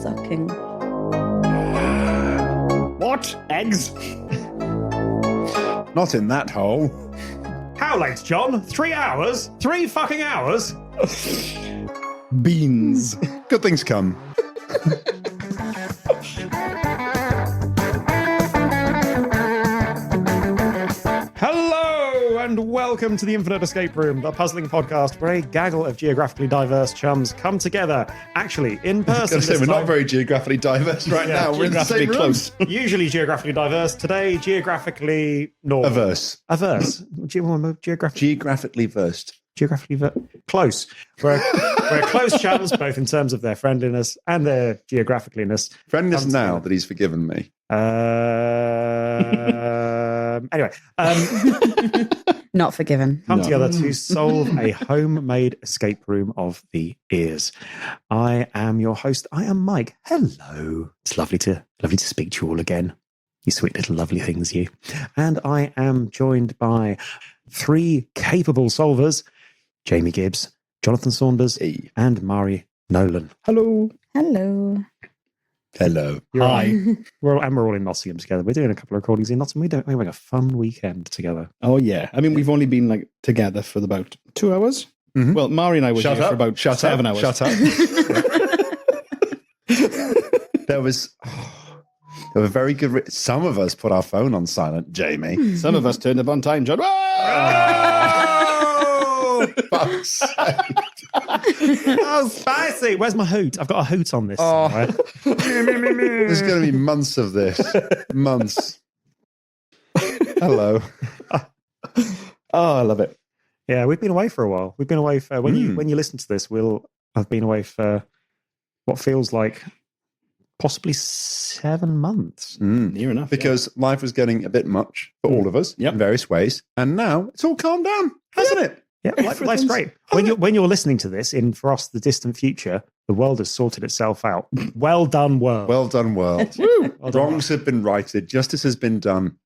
sucking. What? Eggs? Not in that hole. How late, John? 3 hours? 3 fucking hours? Beans. Good things come. Hello and welcome to the Infinite Escape Room, the puzzling podcast where a gaggle of geographically diverse chums come together, actually in person. We're not very geographically diverse right now. We're in the same close. Usually geographically diverse. Today, geographically normal. Averse. Geographically versed. Close. We're close chums, both in terms of their friendliness and their geographicalness. Friendliness now that he's forgiven me. Anyway. Not forgiven. Come together to solve a homemade escape room of the ears. I am your host. I am Mike. Hello. It's lovely to speak to you all again. You sweet little lovely things, you. And I am joined by 3 capable solvers, Jamie Gibbs, Jonathan Saunders, and Mairi Nolan. Hello. Hello. Hello. Hi. We're all in Nottingham together. We're doing a couple of recordings in Nottingham. We're having a fun weekend together. Oh, yeah. I mean, we've only been together for about 2 hours. Mm-hmm. Well, Mairi and I were here for about 7 hours. Shut up. There were very good... Some of us put our phone on silent, Jamie. Some of us turned up on time, John. Fuck's sake. Oh, spicy. Where's my hoot? I've got a hoot on this. Oh. Right? There's going to be months of this. Months. Hello. Oh, I love it. Yeah, we've been away for a while. We've been away for... When you listen to this, I've been away for what feels like possibly 7 months. Near enough. Because life was getting a bit much for all of us in various ways. And now it's all calmed down, hasn't it? Yeah, life's great. When you're listening to this, in for us, the distant future, the world has sorted itself out. Well done, world. Well done, world. Wrongs have been righted. Justice has been done.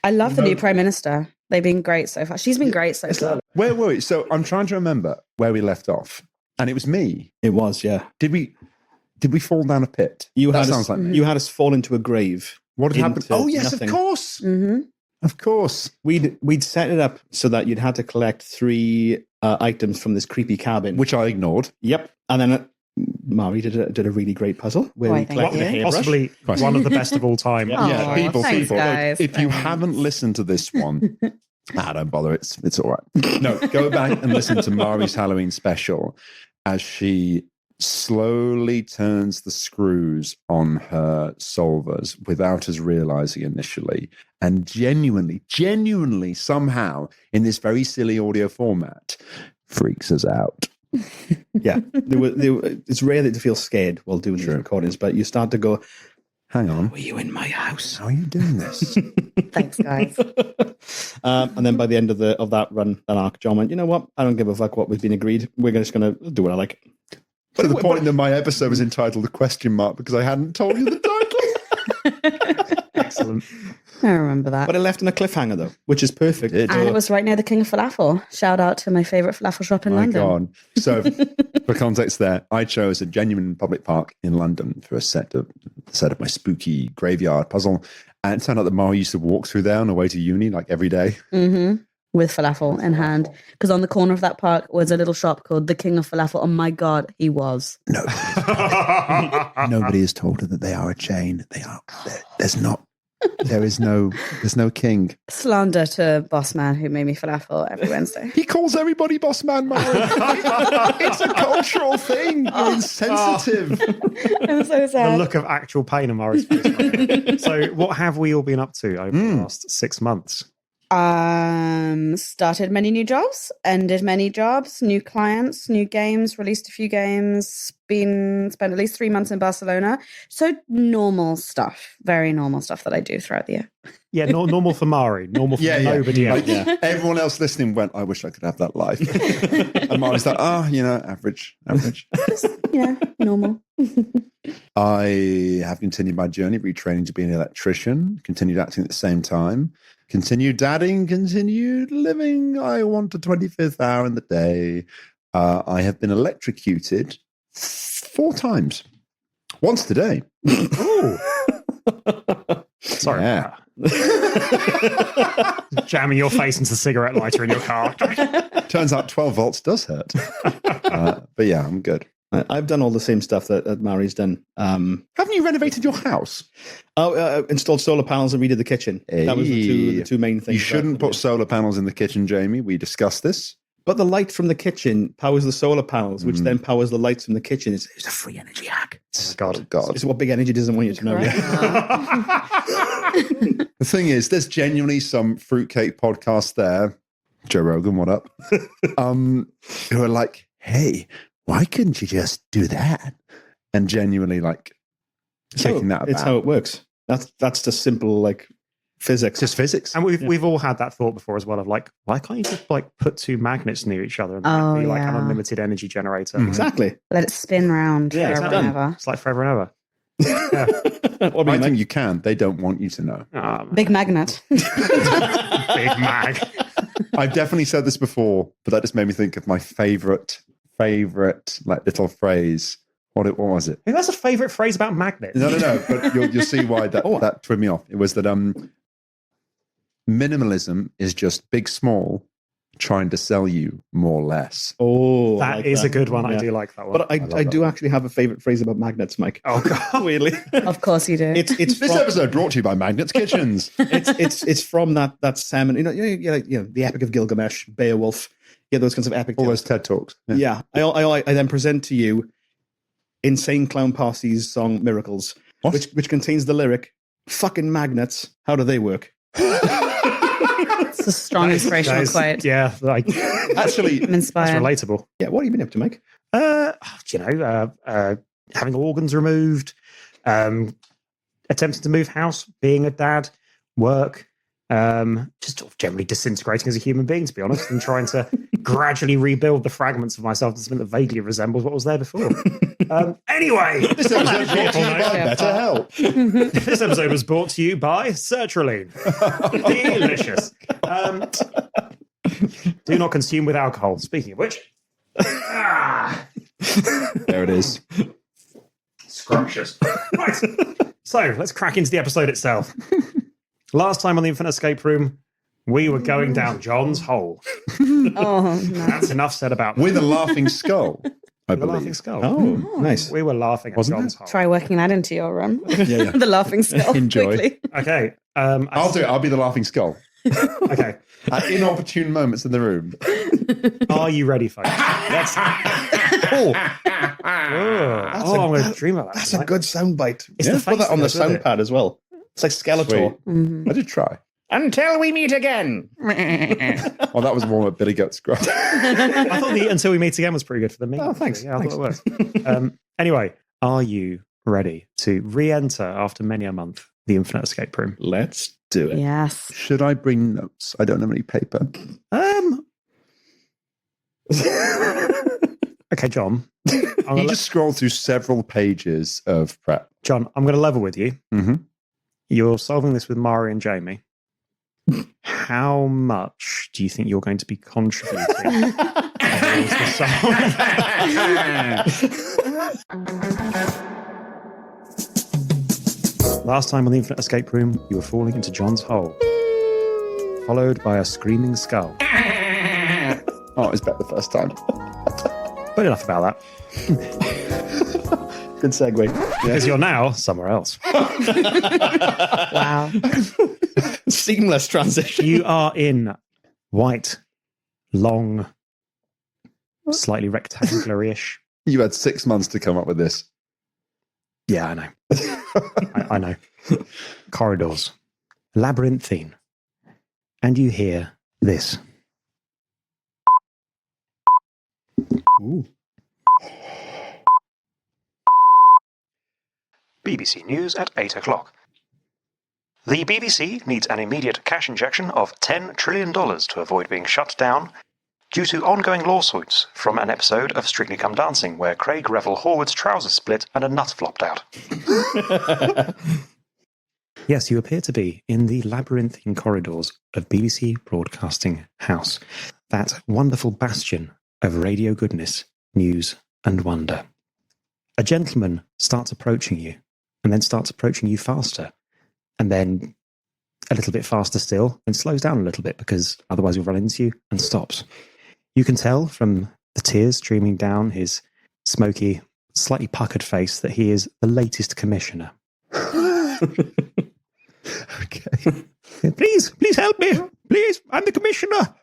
I love the new Prime Minister. They've been great so far. She's been great so far. Where were we? So I'm trying to remember where we left off. And it was me. It was, yeah. Did we fall down a pit? You had us fall into a grave. What had happened? Oh, yes, nothing. Of course. Mm-hmm. Of course. We'd set it up so that you'd had to collect 3 items from this creepy cabin. Which I ignored. Yep. And then Mairi did a really great puzzle where we collected a hairbrush. Possibly one of the best of all time. Yeah, people. Guys. If you haven't listened to this one, don't bother. It's all right. No, go back and listen to Mari's Halloween special as she slowly turns the screws on her solvers without us realizing initially, and genuinely somehow in this very silly audio format freaks us out. Yeah, it's rare that you feel scared while doing these recordings, but you start to go, hang on, were you in my house? How are you doing this? Thanks, guys. And then by the end of that run, that arc, John went, you know what? I don't give a fuck what we've been agreed. We're just going to do what I like. To the point that my episode was entitled "The Question Mark" because I hadn't told you the title. Excellent. I remember that. But it left on a cliffhanger, though, which is perfect. And it was right near the King of Falafel. Shout out to my favourite falafel shop in London. God. So, for context there, I chose a genuine public park in London for a set of my spooky graveyard puzzle. And it turned out that Mairi used to walk through there on the way to uni, every day. Mm-hmm. With falafel in hand. Because on the corner of that park was a little shop called the King of Falafel. Oh my God, he was. Nobody has told her that they are a chain. They are. There's no king. Slander to boss man who made me falafel every Wednesday. He calls everybody boss man, Mairi. It's a cultural thing. You're insensitive. I'm so sad. The look of actual pain in Mari's face. So what have we all been up to over the last 6 months? Started many new jobs, ended many jobs, new clients, new games, released a few games, spent at least 3 months in Barcelona. So normal stuff, very normal stuff that I do throughout the year. Yeah, normal for Mairi, normal for nobody else. Everyone else listening went, I wish I could have that life. And Mari's like, average. Just, normal. I have continued my journey, retraining to be an electrician, continued acting at the same time, continued dadding, continued living. I want a 25th hour in the day. I have been electrocuted 4 times. Once today. Ooh. Sorry. Yeah. Jamming your face into the cigarette lighter in your car. Turns out 12 volts does hurt. But yeah, I'm good. I've done all the same stuff that Mairi's done. Haven't you renovated your house? Installed solar panels and redid the kitchen. That was the two main things. You shouldn't put solar panels in the kitchen, Jamie. We discussed this. But the light from the kitchen powers the solar panels, which then powers the lights from the kitchen. It's a free energy hack. Oh, God. It's what Big Energy doesn't want you to know. The thing is, there's genuinely some fruitcake podcasts there. Joe Rogan, what up? Who are like, hey, why couldn't you just do that? And genuinely like taking that about. It's how it works. That's just simple like physics. Just physics. And we've all had that thought before as well of like, why can't you just like put two magnets near each other and that'd be like an unlimited energy generator? Exactly. Let it spin round forever and ever. It's like forever and ever. Yeah. I think you can. They don't want you to know. Big magnet. Big mag. I've definitely said this before, but that just made me think of my favorite like little phrase. What was it? I think that's a favorite phrase about magnets. No. But you'll see why that threw me off. It was that minimalism is just big, small, trying to sell you more or less. Oh, that is a good one. I do like that one. But I do actually have a favorite phrase about magnets, Mike. Oh God, weirdly. Of course you do. It's This episode brought to you by Magnets Kitchens. it's from that salmon. You know, the Epic of Gilgamesh, Beowulf. Yeah, those kinds of epic. All tales. those TED Talks. Yeah. I then present to you Insane Clown Posse's song Miracles, which contains the lyric, fucking magnets, how do they work? It's a strong inspirational quote. Yeah, like Actually, I'm inspired. that's relatable. Yeah, what have you been up to, Mike? Having organs removed, attempting to move house, being a dad, work, just sort of generally disintegrating as a human being, to be honest, and trying to gradually rebuild the fragments of myself to something that vaguely resembles what was there before. Anyway, this episode brought to you by BetterHelp. this episode was brought to you by sertraline. Delicious. Do not consume with alcohol. Speaking of which, There it is. scrumptious. Right. So let's crack into the episode itself. Last time on the Infinite Escape Room, we were going down John's hole. Oh, no. That's enough said about With a laughing skull, I the laughing believe. skull. Oh, nice. We were laughing at Wasn't John's it? hole. Try working that into your run. Yeah. The laughing skull. Enjoy. Quickly. Okay. I'll do it. I'll be the laughing skull. Okay. At inopportune moments in the room. Are you ready, folks? I'm going to dream about that. That's a good soundbite. It's Let's the put face that on the that goes with sound it. pad as well. It's like Skeletor. Mhm. I did try. Until we meet again. Well, that was more a Billy Goat Scrub. I thought the Until We Meet Again was pretty good for the meme. Oh, thanks. Yeah, I thought it was. Anyway, are you ready to re-enter after many a month the Infinite Escape Room? Let's do it. Yes. Should I bring notes? I don't have any paper. Okay, John. I'm You gonna just scroll through several pages of prep. John, I'm going to level with you. Mm-hmm. You're solving this with Mairi and Jamie. How much do you think you're going to be contributing towards the solve? Last time on the Infinite Escape Room, you were falling into John's hole, followed by a screaming skull. Oh, it's better the first time. But enough about that, Good segue. because you're now somewhere else. Wow. Seamless transition. You are in white, long, slightly rectangular-ish. You had 6 months to come up with this. Yeah, I know. I know. Corridors. Labyrinthine. And you hear this. Ooh. BBC News at 8 o'clock. The BBC needs an immediate cash injection of $10 trillion to avoid being shut down due to ongoing lawsuits from an episode of Strictly Come Dancing where Craig Revel Horwood's trousers split and a nut flopped out. Yes, you appear to be in the labyrinthine corridors of BBC Broadcasting House, that wonderful bastion of radio goodness, news and wonder. a gentleman starts approaching you, and then starts approaching you faster, and then a little bit faster still, and slows down a little bit because otherwise he'll run into you, and stops. You can tell from the tears streaming down his smoky, slightly puckered face that he is the latest commissioner. Okay. Please help me. Please, I'm the commissioner.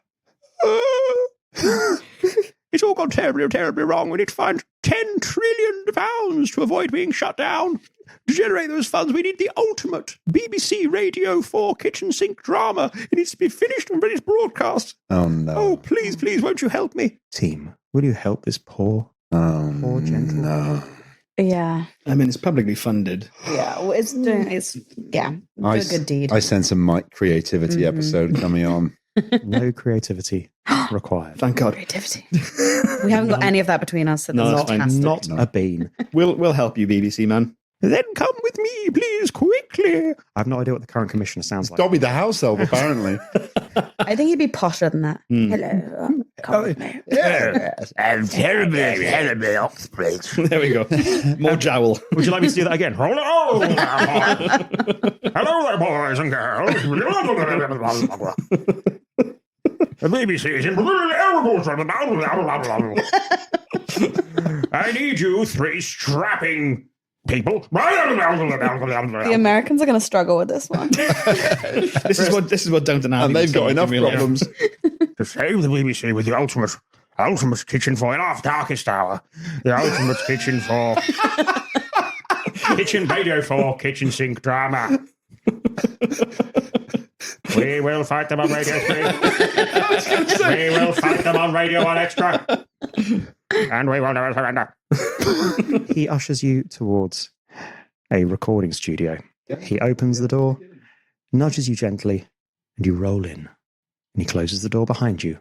It's all gone terribly, terribly wrong. We need to find £10 trillion to avoid being shut down. To generate those funds, we need the ultimate BBC Radio 4 kitchen sink drama. It needs to be finished and ready to broadcast. Oh, no. Oh, please, won't you help me? Team, will you help this poor gentle? No. Yeah. I mean, it's publicly funded. Yeah. Well, it's do a good deed. I sense a Mike creativity episode coming on. No creativity required. Thank God. Creativity. We haven't got any of that between us. So No, that's it's fine. fantastic. Not a bean. We'll help you, BBC man. Then come with me, please, quickly. I have no idea what the current commissioner sounds like. Dobby the house elf, apparently. I think he'd be posher than that. Hello. Come with me. Yes. I'm terribly Oxbridge. There we go. More jowl. Would you like me to do that again? Hello there, boys and girls. The BBC is in. I need you three strapping people. The Americans are going to struggle with this one. This is what Downton Abbey. And they've got enough realize. problems. To save the BBC with the ultimate kitchen for half darkest hour. The ultimate kitchen for kitchen radio for kitchen sink drama. We will fight them on Radio 3. We will fight them on Radio 1 Extra. And we will never surrender. He ushers you towards a recording studio. He opens the door, nudges you gently, and you roll in. And he closes the door behind you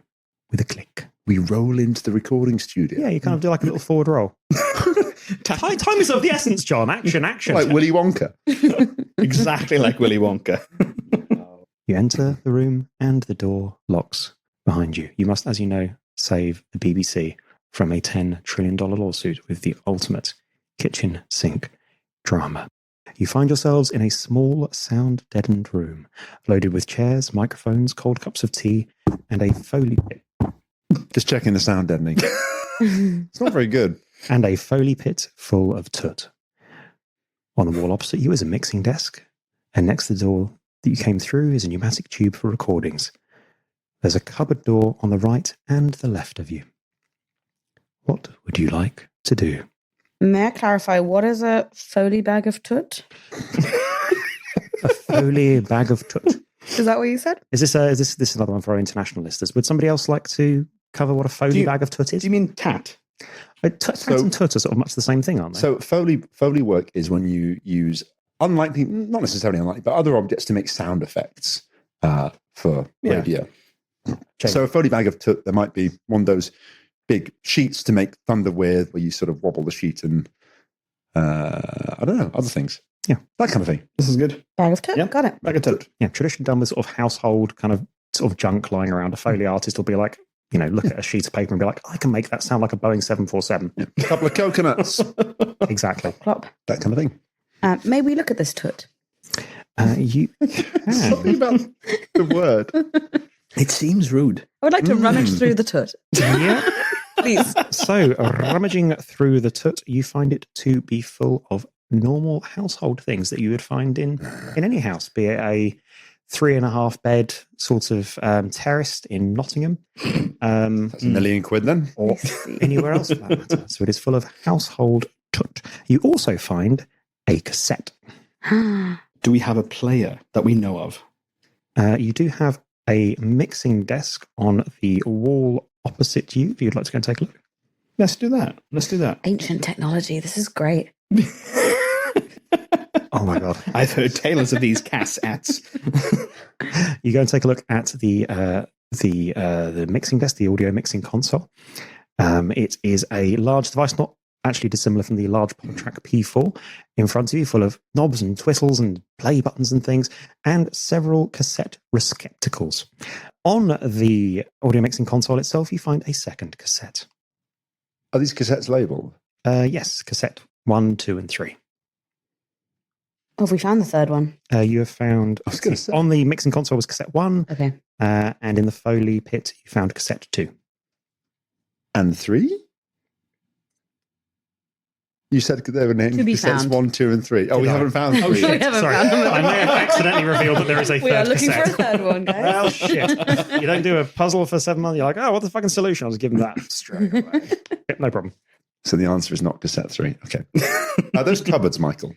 with a click. We roll into the recording studio. Yeah, you kind of do like a little forward roll. Time is of the essence, John. Action. Like Willy Wonka. Exactly like Willy Wonka. You enter the room and the door locks behind you. You must, as you know, save the BBC from a $10 trillion lawsuit with the ultimate kitchen sink drama. You find yourselves in a small, sound-deadened room, loaded with chairs, microphones, cold cups of tea, and a Foley pit. Just checking the sound deadening. It's not very good. And a Foley pit full of toot. On the wall opposite you is a mixing desk, and next to the door that you came through is a pneumatic tube for recordings. There's a cupboard door on the right and the left of you. What would you like to do? May I clarify, what is a Foley bag of toot? A Foley bag of toot. Is that what you said? Is this another one for our international listeners? Would somebody else like to cover what a Foley bag of toot is? Do you mean tat? Tat and toot are sort of much the same thing, aren't they? So Foley work is when you use unlikely, not necessarily unlikely, but other objects to make sound effects for radio. So a Foley bag of toot, there might be one of those big sheets to make thunder with, where you sort of wobble the sheet and I don't know, other things. Yeah, that kind of thing. This is good. Bag of toot? Yep. Got it. Bag of toot. Yeah, traditionally done with sort of household kind of sort of junk lying around. A Foley artist will be like, look at a sheet of paper and be like, I can make that sound like a Boeing 747. Yeah. A couple of coconuts. Exactly. Plop. That kind of thing. May we look at this toot? You Something about the word. It seems rude. I would like to rummage through the toot. Yeah. Please. So, rummaging through the toot, you find it to be full of normal household things that you would find in any house, be it a 3.5 bed sort of terraced in Nottingham. That's £1 million then. Or anywhere else for that matter. So it is full of household toot. You also find a cassette. Do we have a player that we know of? You do have a mixing desk on the wall opposite you, if you'd like to go and take a look. Let's do that. Ancient technology. This is great. Oh my God. I've heard tales of these cassettes. You go and take a look at the mixing desk, the audio mixing console. It is a large device, not actually dissimilar from the large PodTrack P4, in front of you, full of knobs and twiddles and play buttons and things, and several cassette receptacles. On the audio mixing console itself, you find a second cassette. Are these cassettes labeled? Yes, cassette 1, 2, and 3. Oh, have we found the third one? You have found, I was going to say. on the mixing console was cassette 1, Okay. and in the Foley pit, you found cassette 2. And 3? You said they were named To be cassettes found. 1, 2, and 3. Oh, we haven't found 3. Oh, shit. We haven't Sorry. found them. I may have accidentally revealed that there is a We third are looking cassette. for a third one, guys. Well, shit. You don't do a puzzle for 7 months. You're like, oh, what's the fucking solution? I'll just give them that straight away. Yep, no problem. So the answer is not cassette 3. Okay. Are those cupboards, Michael?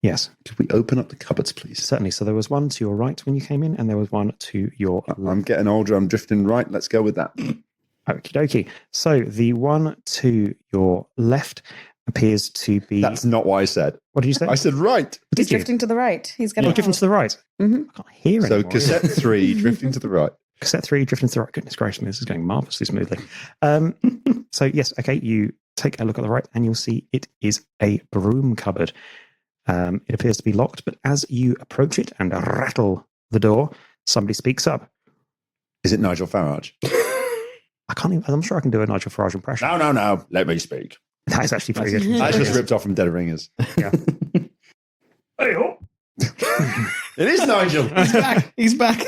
Yes, Could we open up the cupboards, please? certainly. So there was one to your right when you came in, and there was one to your left. I'm getting older. I'm drifting right. Let's go with that. Okie dokie. So the one to your left appears to be. That's not what I said. What did you say? I said right. Did He's you? drifting to the right. He's going You're drifting to the right. Mhm. I can't hear So anymore. cassette 3 drifting to the right. Cassette 3, drifting to the right. Goodness gracious me, this is going marvelously smoothly. So yes, okay, you take a look at the right and you'll see it is a broom cupboard. It appears to be locked, but as you approach it and rattle the door, somebody speaks up. Is it Nigel Farage? I can't even, I'm sure I can do a Nigel Farage impression. No. Let me speak. That is actually pretty good. I just ripped off from Dead Ringers. Yeah. Hey, oh. It is Nigel. He's back. He's back.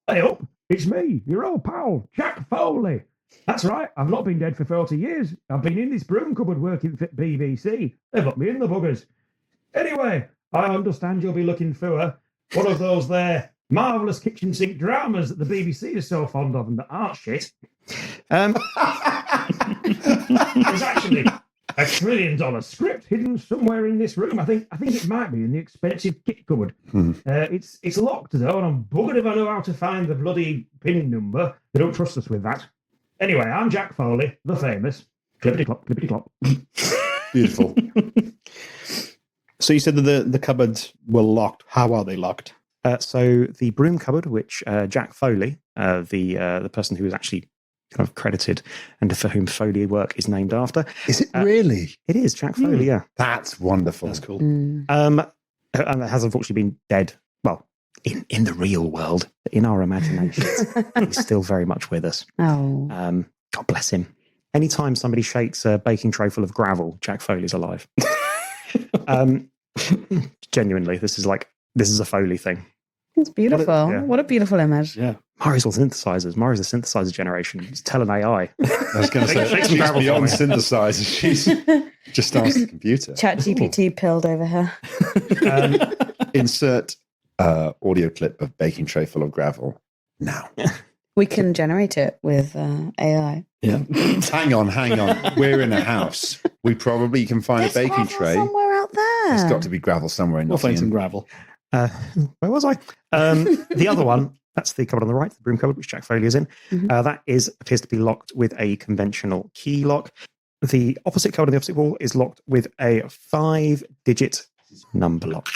Hey up, it's me, your old pal, Jack Foley. That's right, I've not been dead for 40 years. I've been in this broom cupboard working for BBC. They've got me in the buggers. Anyway, I understand you'll be looking for one of those there marvellous kitchen sink dramas that the BBC is so fond of and that aren't shit. There's actually a $1 trillion script hidden somewhere in this room. I think it might be in the expensive kit cupboard. It's locked though, and I'm buggered if I know how to find the bloody pin number. They don't trust us with that. Anyway, I'm Jack Foley, the famous. Clippity clop, clippity clop. Beautiful. So you said that the cupboards were locked. How are they locked? So the broom cupboard, which Jack Foley, the person who was actually kind of credited and for whom Foley work is named after. Is it really? It is Jack Foley, yeah. That's wonderful. That's cool. Mm. And it has unfortunately been dead. Well, in the real world, in our imaginations, he's still very much with us. Oh. God bless him. Anytime somebody shakes a baking tray full of gravel, Jack Foley's alive. Genuinely, this is a Foley thing. It's beautiful. yeah. What a beautiful image. Yeah. Mari's all synthesizers. Mari's a synthesizer generation. It's telling AI. I was going to say, Shake some she's gravel for beyond me. synthesizers. She's just asked the computer. Chat GPT pilled over her. Insert audio clip of baking tray full of gravel now. We can generate it with AI. Yeah. Hang on. We're in a house. We probably can find There's a baking gravel tray. somewhere out there. There's got to be gravel somewhere in We'll find some Nottingham. gravel. Where was I? The other one, that's the cupboard on the right, the broom cupboard, which Jack Foley is in. Mhm. That appears to be locked with a conventional key lock. The opposite cupboard on the opposite wall is locked with a 5-digit number lock.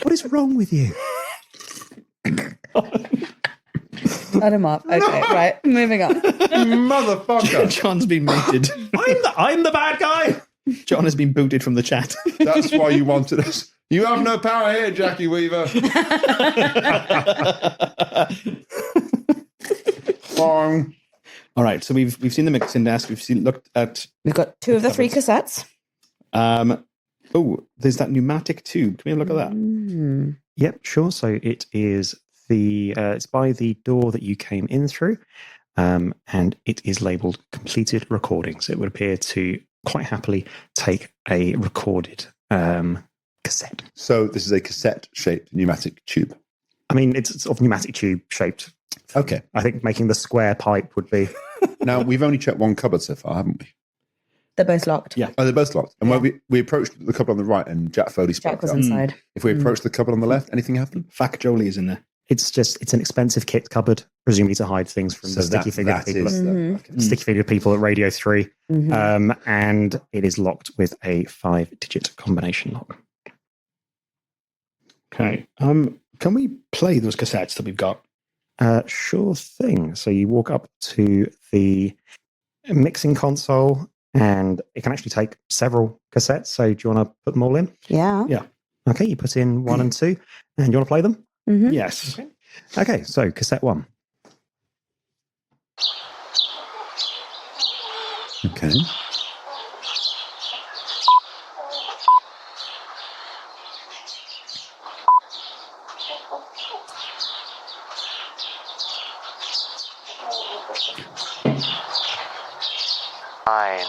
What is wrong with you? Let him up. Okay, right. Moving on. Motherfucker. John's been muted. I'm the bad guy. John has been booted from the chat. That's why you wanted us. You have no power here, Jackie Weaver. Wrong. All right, so we've seen the mixing desk. Looked at. We've got 2 of the 3 cassettes. Oh, there's that pneumatic tube. Can we have a look at that? Mm. Yep, sure. So it is it's by the door that you came in through, and it is labelled completed recordings. It would appear to quite happily take a recorded cassette. So this is a cassette-shaped pneumatic tube. I mean, it's sort of pneumatic tube shaped. Okay. I think making the square pipe would be. Now, we've only checked one cupboard so far, haven't we? They're both locked. Yeah. Oh, they're both locked. And when we approached the cupboard on the right and Jack Foley spoke Jack was up. inside. If we approached the cupboard on the left, anything happen? Fac Jolie is in there. It's an expensive kit cupboard, presumably to hide things from the sticky figured people. Sticky figured people at Radio 3. Mhm. And it is locked with a 5-digit combination lock. Okay. Can we play those cassettes that we've got? Sure thing. So you walk up to the mixing console, and it can actually take several cassettes. So do you want to put them all in? Yeah. Okay, you put in 1 and 2, and you want to play them? Mhm. Yes. Okay, so cassette 1. Okay. Nine.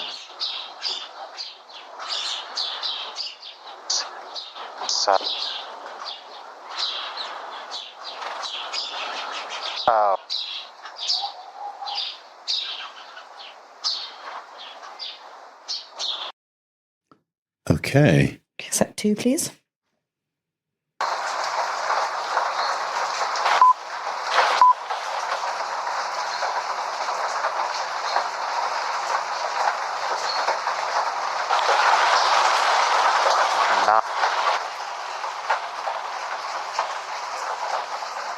Seven. Oh. Okay. Cassette 2, please. Nine.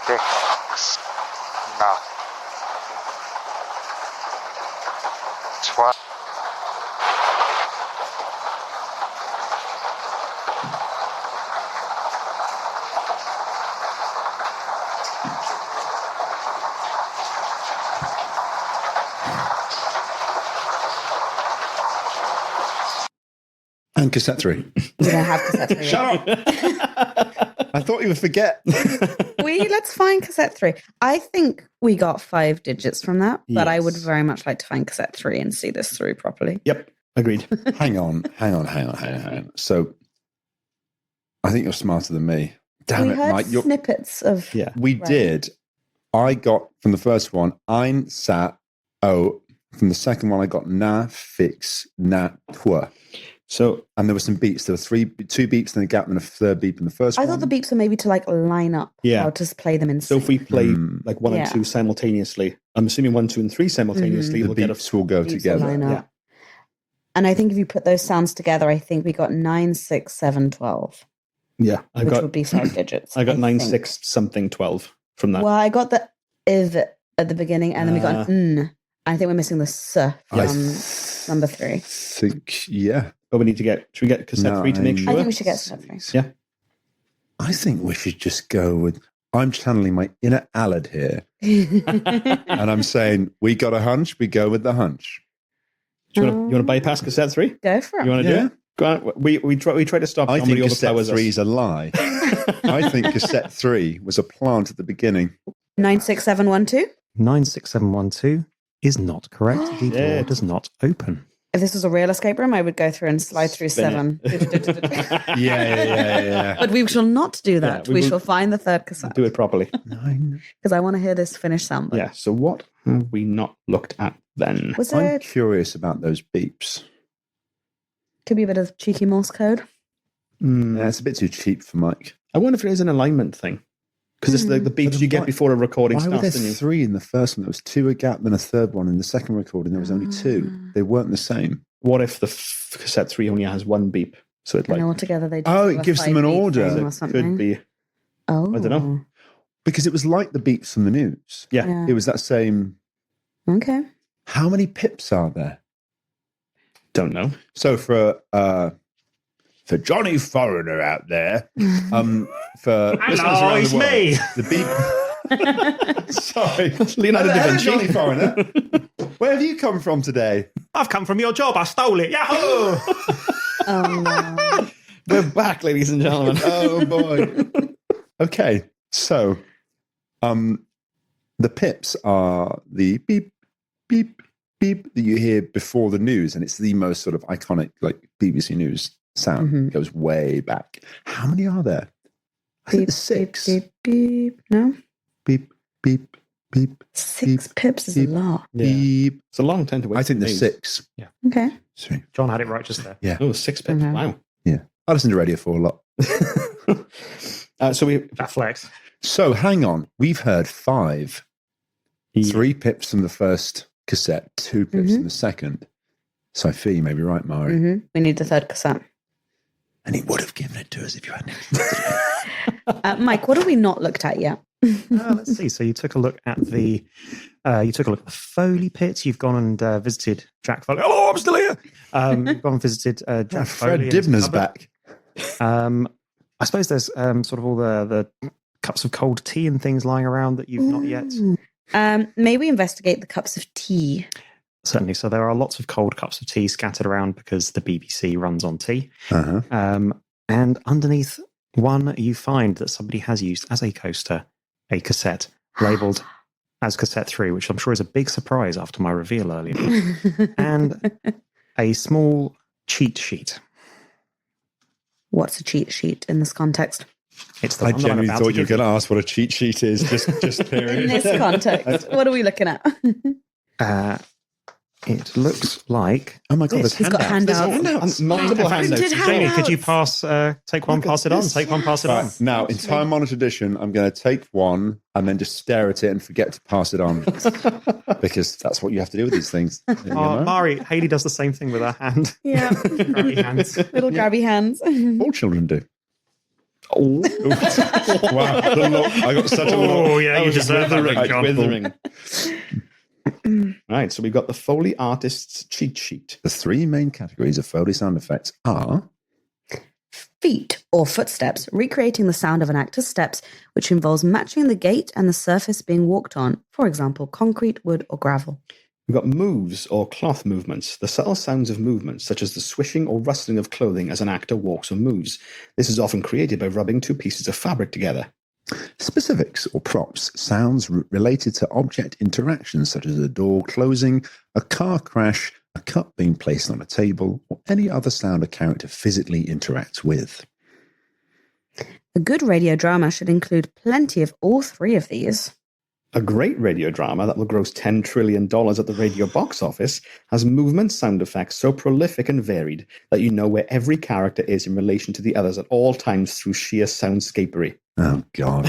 Six. No. 12. And cassette 3. We don't have cassette 3. Shut up! I thought you would forget. Let's find cassette 3. I think we got 5 digits from that, but I would Yes. very much like to find cassette 3 and see this through properly. Yep, agreed. Hang on. So, I think you're smarter than me. Damn we it, heard Mike. snippets of. Yeah. We Right. did. I got from the first one, ein, sat, oh. From the second one, I got na, fix, na, toi. So And there were some beeps. There were 2 beeps, then a gap, and a third beep in the first I one. thought the beeps were maybe to like line up. Yeah. How to play them in so if we play like 1 Yeah. and 2 simultaneously, I'm assuming 1, 2, and 3 simultaneously, the we'll get a beeps will go beeps will together. line Yeah. up. And I think if you put those sounds together, I think we got 9, 6, 7, 12, yeah. I which got would be 5 digits. I got 9, think. 6 something 12 from that. Well, I got the iv at the beginning, and then we got an n. I think we're missing the s I from number 3. think, yeah. But we need to get. Should we get cassette 3 to make Nine. I sure? think we should get cassette 3. Yeah. I think we should just go with. I'm channeling my inner Alad here, and I'm saying we got a hunch. We go with the hunch. Do you want to bypass cassette 3? Go for it. You want to Yeah. do it? Go on. We try to stop. I somebody think cassette overpowers us. 3 is a lie. I think cassette 3 was a plant at the beginning. 96712. 96712 is not correct. The door Yeah. does not open. If this was a real escape room, I would go through and slide through Spin 7. Yeah. But we shall not do that. we we will- shall find the third cassette Do it properly. 9. because I want to hear this finished soundbite. Yeah. So what have we not looked at then? Was I'm there curious about those beeps. could be a bit of cheeky Morse code? Yeah, it's a bit too cheap for Mike. I wonder if it is an alignment thing. Because it's the beats But you get why- before a recording Why were there starts, didn't you? 3 in the first one? There was 2 a gap, then a third one in the second recording. There was only 2. They weren't the same. What if the cassette 3 only has 1 beep? So it And like altogether they Oh, do it a gives them an 5-beat order. thing or It something. could be. Oh, I don't know. Because it was like the beeps from the news. Yeah. Yeah. It was that same. Okay. How many pips are there? Don't know. So for Johnny Foreigner out there, for listeners Hello, around it's the world, me. the beep. Sorry, Leonardo da Hello, Vinci. Johnny Foreigner. Where have you come from today? I've come from your job. I stole it. Yahoo! Oh no. We're back, ladies and gentlemen. Oh boy. Okay, so the pips are the beep, beep, beep that you hear before the news, and it's the most sort of iconic, like BBC News sound. Mhm. It goes way back. How many are there? I think Beep, there's 6. Beep, beep, beep. No? Beep, beep, beep, 6 pips is beep. a lot. Yeah. beep. It's a long time to wait. I think for there's news. 6. Okay. Sorry. John had it right just there. Yeah. Oh, 6 pips. Mhm. Wow. I listen to Radio 4 a lot. So we That flex. So hang on. We've heard 5. 3 pips from the first cassette, 2 pips Mhm. from the second. So I feel you may be right, Mairi. hmm We need the third cassette. And he would have given it to us if you hadn't. Mike, what have we not looked at yet? Let's see. So you took a look at the Foley pits. You've gone and visited Jack Foley. Hello, I'm still here. You've gone and visited Jack Fred Foley. in his Dibner's cupboard. back. I suppose there's sort of all the cups of cold tea and things lying around that you've not yet. May we investigate the cups of tea? certainly. So there are lots of cold cups of tea scattered around because the BBC runs on tea. Uh-huh. And underneath one, you find that somebody has used as a coaster a cassette labelled as cassette 3, which I'm sure is a big surprise after my reveal earlier, and a small cheat sheet. What's a cheat sheet in this context? It's the I one that I'm genuinely about thought to you were give going to ask what a cheat sheet is. Just In period. this context, what are we looking at? It looks like. Oh my God, there's He's got handouts. Multiple handouts. Printed Jamie, could you handouts. pass? Take one, Look at pass it on. this. Take one, pass it on. Right, now, in time honored tradition, I'm going to take one and then just stare at it and forget to pass it on because that's what you have to do with these things. You know? Mairi, Hayley does the same thing with her hand. Yeah. Grabby hands. Little grabby hands. All children do. Oh, wow. The look. I got such a look. Oh, yeah, That you was deserve that, withering, John. withering. Right, so we've got the Foley Artist's cheat sheet. The three main categories of Foley sound effects are Feet or footsteps, recreating the sound of an actor's steps, which involves matching the gait and the surface being walked on, for example, concrete, wood, or gravel. We've got moves or cloth movements, the subtle sounds of movements, such as the swishing or rustling of clothing as an actor walks or moves. This is often created by rubbing two pieces of fabric together. specifics or props, sounds related to object interactions such as a door closing, a car crash, a cup being placed on a table, or any other sound a character physically interacts with. A good radio drama should include plenty of all three of these. A great radio drama that will gross $10 trillion at the radio box office has movement sound effects so prolific and varied that you know where every character is in relation to the others at all times through sheer soundscapery. Oh, God.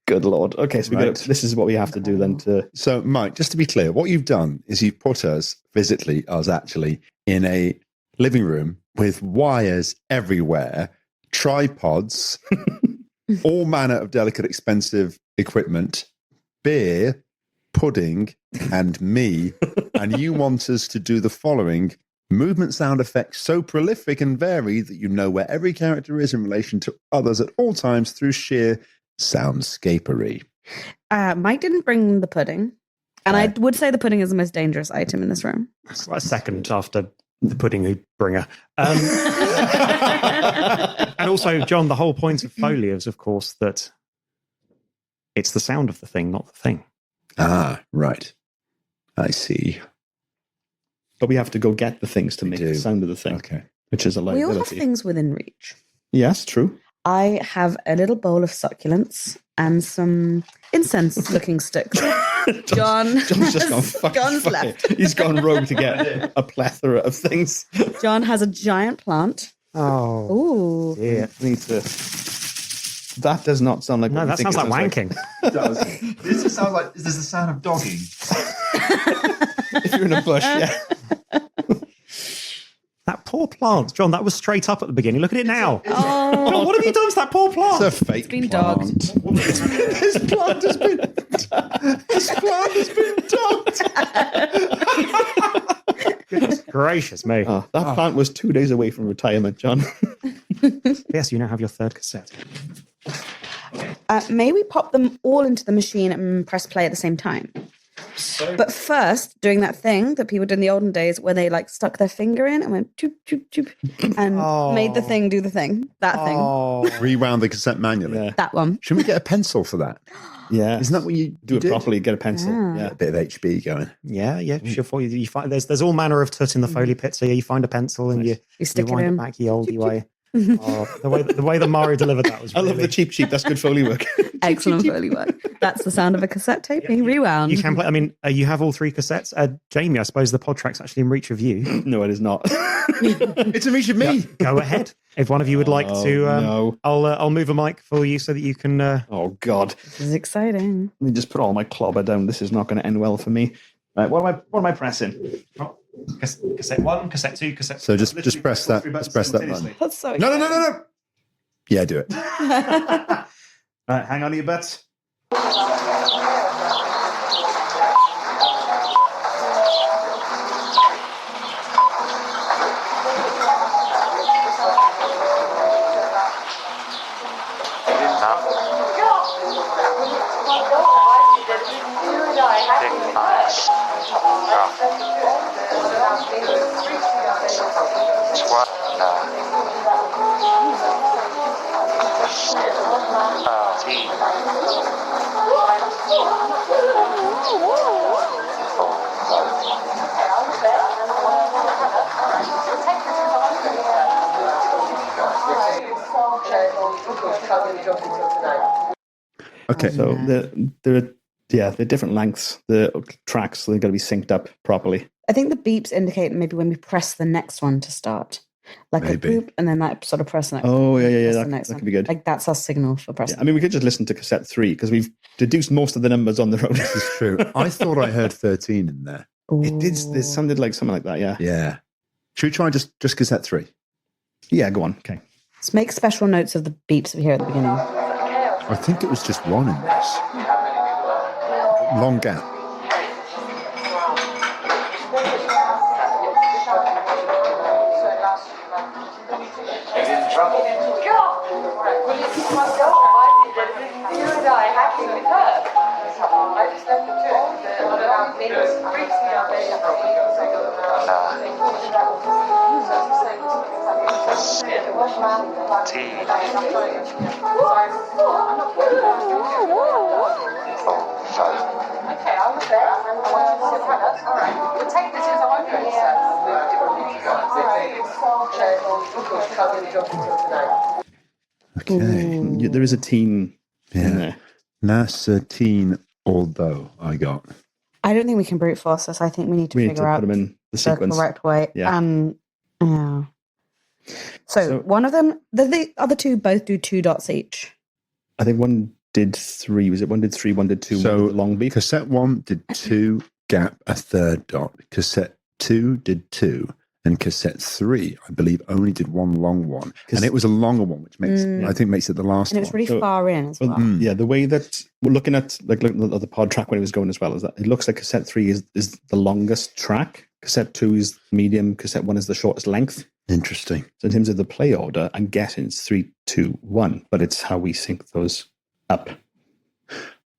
Good Lord. Okay, so this is what we have to do then to... So, Mike, just to be clear, what you've done is you've put us, physically, us actually, in a living room with wires everywhere, tripods, all manner of delicate, expensive equipment, beer, pudding, and me. And you want us to do the following: movement sound effects so prolific and varied that you know where every character is in relation to others at all times through sheer soundscapery. Mike didn't bring the pudding. And I would say the pudding is the most dangerous item in this room. It's like a second after the pudding bringer. And also, John, the whole point of Foley is, of course, that it's the sound of the thing, not the thing. Ah, right. I see. But we have to go get the things to We make do. the sound of the thing, Okay. which is a We all have liability. things within reach. Yes, true. I have a little bowl of succulents and some incense-looking sticks. John's just gone fucking John's fuck left. it. He's gone rogue to get a plethora of things. John has a giant plant. Oh, Ooh. dear. Need to... That does not sound like... No, what we that think sounds it like wanking. It does. Does it sound like there's the sound of dogging? If you're in a bush, yeah. That poor plant. John, that was straight up at the beginning. Look at it now. Oh, John, what have you done to that poor plant? It's a fake been plant. dogged. This plant has been... This plant has been dogged. Goodness gracious me. Oh, that plant was 2 days away from retirement, John. Yes, you now have your third cassette. may we pop them all into the machine and press play at the same time? But first, doing that thing that people did in the olden days where they like stuck their finger in and went choop, choop, choop, and made the thing do the thing. That thing. Oh, Rewound the cassette manually. Yeah. That one. Shouldn't we get a pencil for that? Yeah. Isn't that what you Do it did? properly, get a pencil. Ah. Yeah. A bit of HB going. yeah. Sure. For you find there's all manner of tut in the Foley pit. So yeah, you find a pencil and you stick it wind in. it back the oldie way. Oh, the way that Mario delivered that was I really... love the cheap sheep. That's good Foley work. Excellent Foley work. That's the sound of a cassette tape being rewound. You can play. I mean, you have all three cassettes. Jamie, I suppose the pod track's actually in reach of you. No, it is not. It's in reach of me. Go ahead. If one of you would like to, no. I'll move a mic for you so that you can. Oh, God. This is exciting. Let me just put all my clobber down. This is not going to end well for me. Right, what am I pressing? Cassette 1, cassette 2, cassette. So just press that. Just press that button. That's so No. Yeah, do it. Right, hang on to your butts. Okay. So they're different lengths. The tracks, so they've got to be synced up properly. I think the beeps indicate maybe when we press the next one to start. Like Maybe. a boop, and then that sort of press the next Oh, one. yeah, press the that next could one. be good. Like that's our signal for pressing. Yeah, I mean, we could just listen to cassette 3 because we've deduced most of the numbers on the road. This is true. I thought I heard 13 in there. It did. Ooh. It sounded like something like that. Yeah. Yeah. Should we try just cassette 3? Yeah. Go on. Okay. Let's make special notes of the beeps we hear at the beginning. I think it was just one in this. Long gap. Okay. There is a teen in Yeah. there. NASA teen, although I got. I don't think we can brute force this. I think we need to We need to figure put out them in the the sequence. correct way. Yeah. Yeah. So one of them, the other two both do 2 dots each. I think one did 3. Was it one did 3, one did 2, So one did the long beat? Cassette 1 did 2, gap, a third dot. Cassette 2 did 2. And cassette 3, I believe, only did 1 long one. And it was a longer one, which makes I think makes it the last And it was one. really far in as well. Yeah, the way that we're looking at the pod track when it was going as well is that it looks like cassette 3 is the longest track. Cassette 2 is medium. Cassette 1 is the shortest length. Interesting. So in terms of the play order, I'm guessing it's 3, 2, 1, but it's how we sync those up.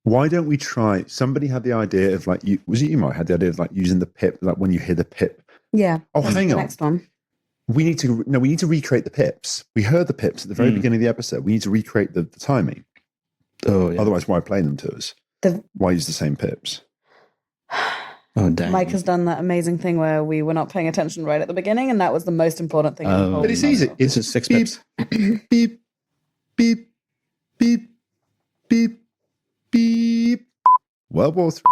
Why don't we try? Somebody had the idea of was it you, Mike, had the idea of using the pip, like when you hear the pip. Yeah. Oh, that's hang the on. next one. We need to recreate the pips. We heard the pips at the very beginning of the episode. We need to recreate the timing. Oh, yeah. Otherwise, why play them to us? Why use the same pips? Oh, dang. Mike has done that amazing thing where we were not paying attention right at the beginning, and that was the most important thing. in the whole But it's easy. It's just 6 beep, pips. beep, beep, beep, beep, beep. World War III.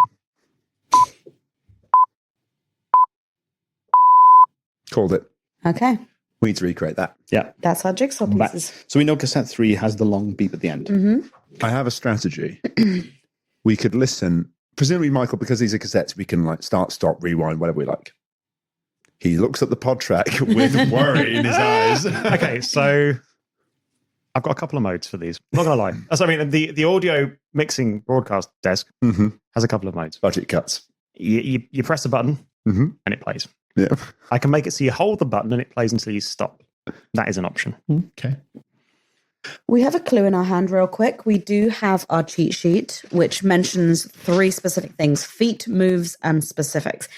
Called it. Okay. We need to recreate that. Yeah. That's our jigsaw Back. pieces. So we know cassette 3 has the long beep at the end. Mm-hmm. I have a strategy. We could listen. Presumably, Michael, because these are cassettes, we can start, stop, rewind, whatever we like. He looks at the pod track with worry in his eyes. Okay, so I've got a couple of modes for these. Not gonna lie. So, I mean, the audio mixing broadcast desk has a couple of modes. Budget cuts. You press a button and it plays. Yeah. I can make it so you hold the button and it plays until you stop. That is an option. Okay. We have a clue in our hand real quick. We do have our cheat sheet, which mentions 3 specific things: feet, moves, and specifics.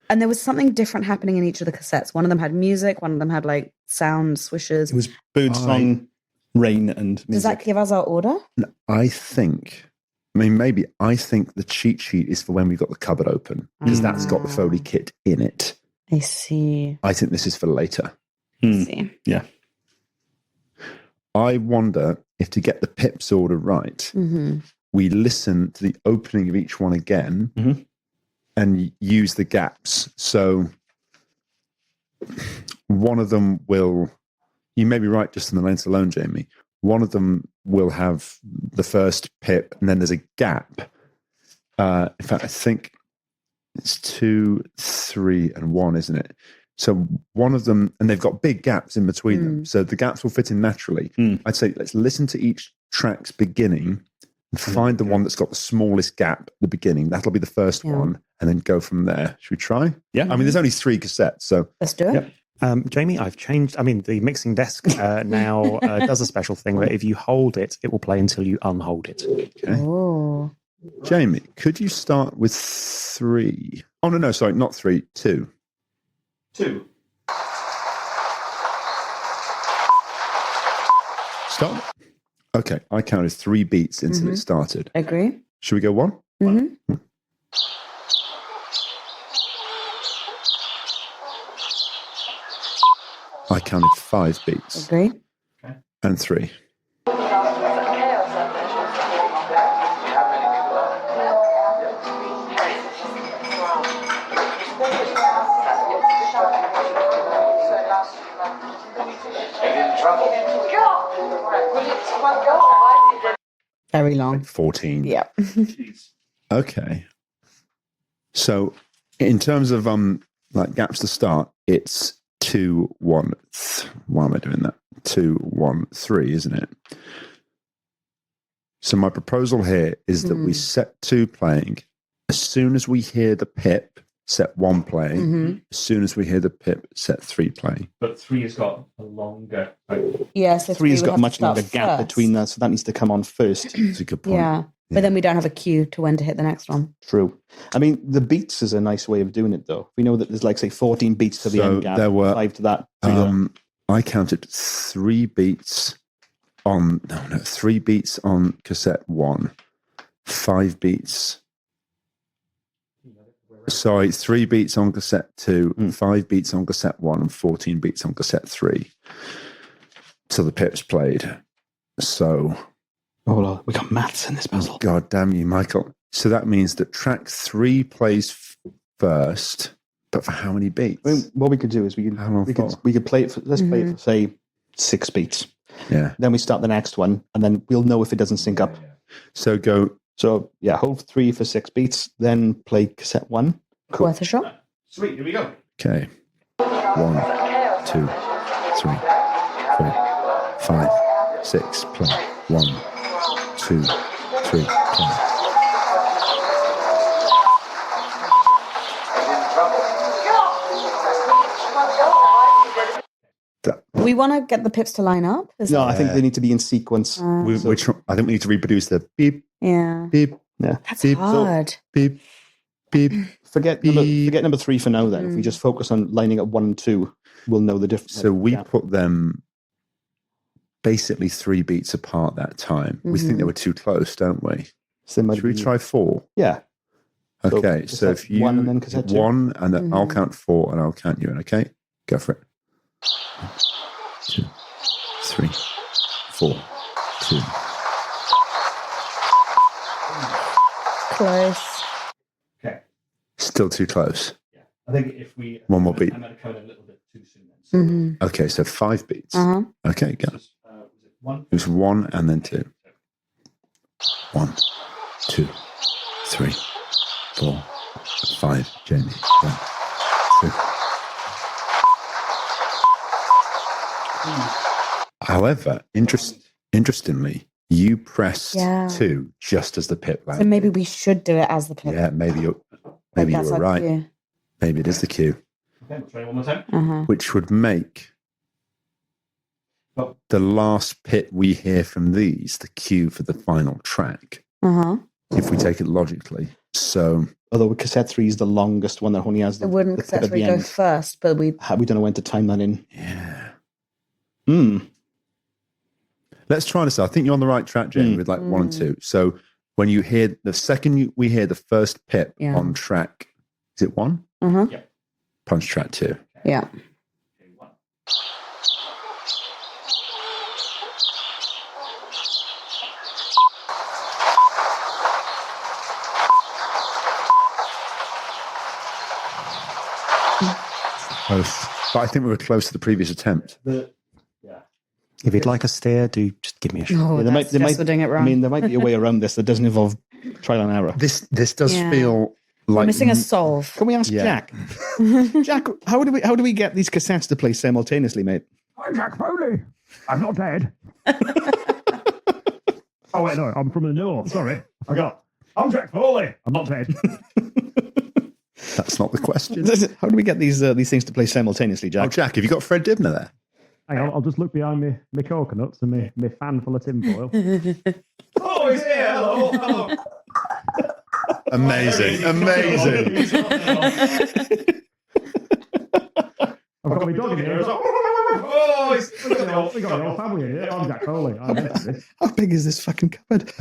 And there was something different happening in each of the cassettes. One of them had music, one of them had sound swishes. It was birdsong, rain, and music. Does that give us our order? I think the cheat sheet is for when we've got the cupboard open, because that's got the Foley kit in it. I see. I think this is for later. I see. Yeah. I wonder if, to get the pips order right, we listen to the opening of each one again and use the gaps. So one of them will, you may be right just in the length alone, Jamie. One of them will have the first pip and then there's a gap. In fact, I think it's 2, 3, and 1, isn't it? So one of them, and they've got big gaps in between them. So the gaps will fit in naturally. I'd say let's listen to each track's beginning and find the one that's got the smallest gap at the beginning. That'll be the first one, and then go from there. Should we try? Yeah. I mean, there's only 3 cassettes, so Let's do it. Yep. Jamie, I've changed. I mean, the mixing desk now does a special thing where if you hold it, it will play until you unhold it. okay. Oh. Jamie, could you start with 3? Oh, no, sorry, not 3, 2. 2. Stop. Okay, I counted 3 beats until it started. Agree. Should we go 1? Mm-hmm. I counted 5 beats. Agree. And 3. Very long. 14. Yeah. Okay. So in terms of like gaps to start, it's 2, 1. Why am I doing that? 2, 1, 3, isn't it? So my proposal here is that we set 2 playing. As soon as we hear the pip, set 1 playing. As soon as we hear the pip, set 3 playing. But 3 has got a longer. Yeah, so 3 has got a much longer start gap first. between that, so that needs to come on first. That's a good point. Yeah. But then we don't have a cue to when to hit the next one. True. I mean, the beats is a nice way of doing it, though. We know that there's like, say, 14 beats to the So end gap, there were, 5 to that. 3 to that. I counted 3 beats on 3 beats on cassette 1, 5 beats. Sorry, 3 beats on cassette 2, 5 beats on cassette 1, and 14 beats on cassette 3. Till the pips played. So, Oh, Lord, we got maths in this puzzle. God damn you, Michael. So that means that track 3 plays first, but for how many beats? I mean, what we could do is we could play it for, let's play it for, say, 6 beats. Yeah. Then we start the next one, and then we'll know if it doesn't sync up. So go. So, yeah, hold 3 for 6 beats, then play cassette 1. Cool. Worth a shot. Sweet, here we go. Okay. 1, 2, 3, 4, 5, 6, play. 1, 2, 3, play. We want to get the pips to line up. No, I think they need to be in sequence. I think we need to reproduce the beep, Yeah. beep, Yeah. That's beep, hard. beep, beep. Forget number 3 for now, then. If we just focus on lining up 1 and 2, we'll know the difference. So we put them basically 3 beats apart that time. We think they were too close, don't we? So Should we try 4? Yeah. Okay, so if you 1 and then cassette 2. 1 and then I'll count 4 and I'll count you in. Okay, go for it. 2, 3, 4, 2. Close. Okay. Still too close. Yeah. I think if we. One more beat. I might have come in a little bit too soon then. So Okay, so 5 beats. Uh-huh. Okay, go. was it 1? It was 1 and then 2. 1, 2, 3, 4, 5. Jamie. 1, 2. However, interestingly, you pressed 2 just as the pip So landed. maybe we should do it as the pip. Yeah, maybe you That's were our right. cue. Maybe it is the cue, Okay, we'll try one more time. Uh-huh. which would make Oh. the last pit we hear from these the cue for the final track, Uh-huh. if we take it logically. So, Although cassette 3 is the longest one that only has the, It wouldn't the pip cassette at 3 the go end. first, but we... We don't know when to time that in. yeah. Let's try this out. I think you're on the right track, Jamie, with like 1 and 2. So when you hear the second we hear the first pip on track, is it 1? Uh-huh. Yeah. Punch track 2. Yeah. Okay, 1. Close. But I think we were close to the previous attempt. If you'd like a steer, do just give me a shot. Oh, there that's just we're doing it wrong. I mean, there might be a way around this that doesn't involve trial and error. This does Yeah. feel we're like missing a solve. Can we ask Yeah. Jack? Jack, how do we get these cassettes to play simultaneously, mate? I'm Jack Foley. I'm not dead. Oh, wait, no, I'm from the north. Sorry. I'm Jack Foley. I'm not dead. That's not the question. How do we get these things to play simultaneously, Oh, Jack? Jack, have you got Fred Dibner there? Hang on, I'll just look behind me coconuts and me fan full of tinfoil. Oh, he's here. Hello. Hello. Amazing. Amazing. I've got my dog in here as well. We got your family here. I'm Jack Foley. I invented this. How big is this fucking cupboard?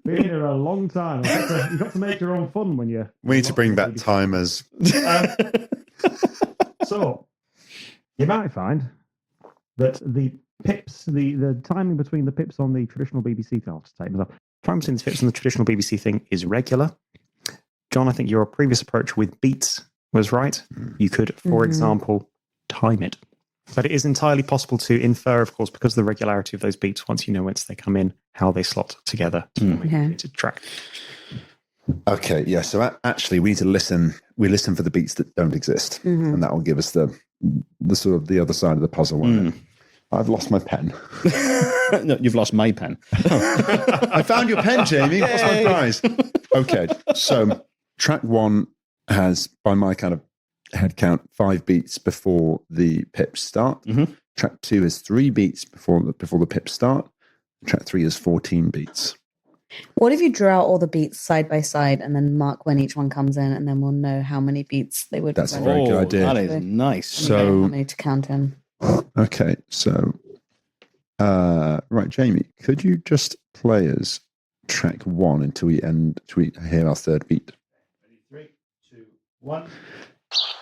Been here a long time. You've got to make your own fun when you. We need to bring back timers. So, you might find that the pips, the timing between the pips on the traditional BBC thing, I'll just take them up. Time between the pips on the traditional BBC thing is regular. John, I think your previous approach with beats was right. You could, for example, time it. But it is entirely possible to infer, of course, because of the regularity of those beats, once you know whence they come in, how they slot together to make a repeated track. Okay, yeah. So actually, we need to listen. We listen for the beats that don't exist, and that will give us the sort of the other side of the puzzle. Won't it? I've lost my pen. No, you've lost my pen. I found your pen, Jamie. What's my prize? Okay, so track 1 has, by my kind of head count, 5 beats before the pips start. Track 2 is 3 beats before the pips start. Track 3 is 14 beats. What if you drew out all the beats side by side and then mark when each one comes in, and then we'll know how many beats they would be? That's a very good idea. That is nice. So, how many to count in? okay, so right, Jamie, could you just play us track 1 until we hear our third beat? 3, 2, 1.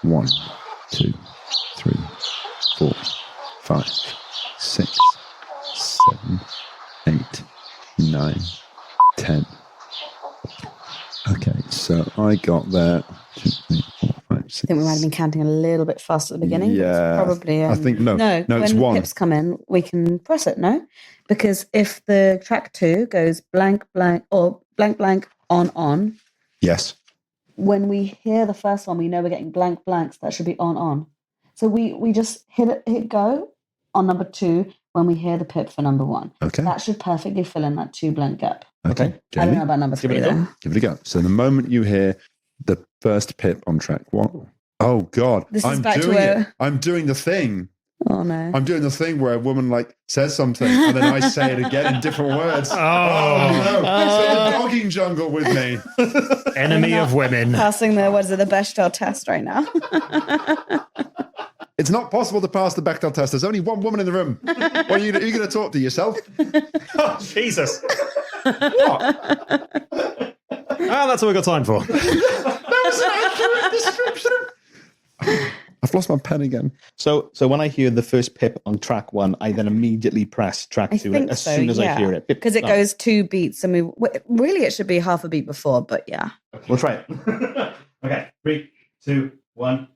1, 2, 3, 4, 5, 6, 7, 8, 9, 10. Okay, so I got there. 2, 3, 4, 5, 6. I think we might have been counting a little bit fast at the beginning. but it's Yeah, probably. I think no, when it's 1. pips come in, we can press it. No, because if the track 2 goes blank blank or blank blank on, Yes. when we hear the first one, we know we're getting blank blanks. That should be on. So we just hit go on number 2 when we hear the pip for number 1. Okay. That should perfectly fill in that 2 blank gap. Okay. I don't Jamie, know about number 3 though. give it a go. So the moment you hear the first pip on track 1, oh God, This is I'm back to doing where- it. I'm doing the thing. Oh no. I'm doing the thing where a woman like says something and then I say it again in different words. Oh no! So the dogging jungle with me. Enemy of women. Passing the Bechdel test right now. It's not possible to pass the Bechdel test. There's only one woman in the room. What are you going to talk to yourself? Oh, Jesus. What? That's all we've got time for. That was an accurate description. I've lost my pen again. So when I hear the first pip on track 1, I then immediately press track 2 as soon as I hear it. Because it goes 2 beats, and really it should be half a beat before, but yeah. We'll try it. Okay, 3, 2, 1.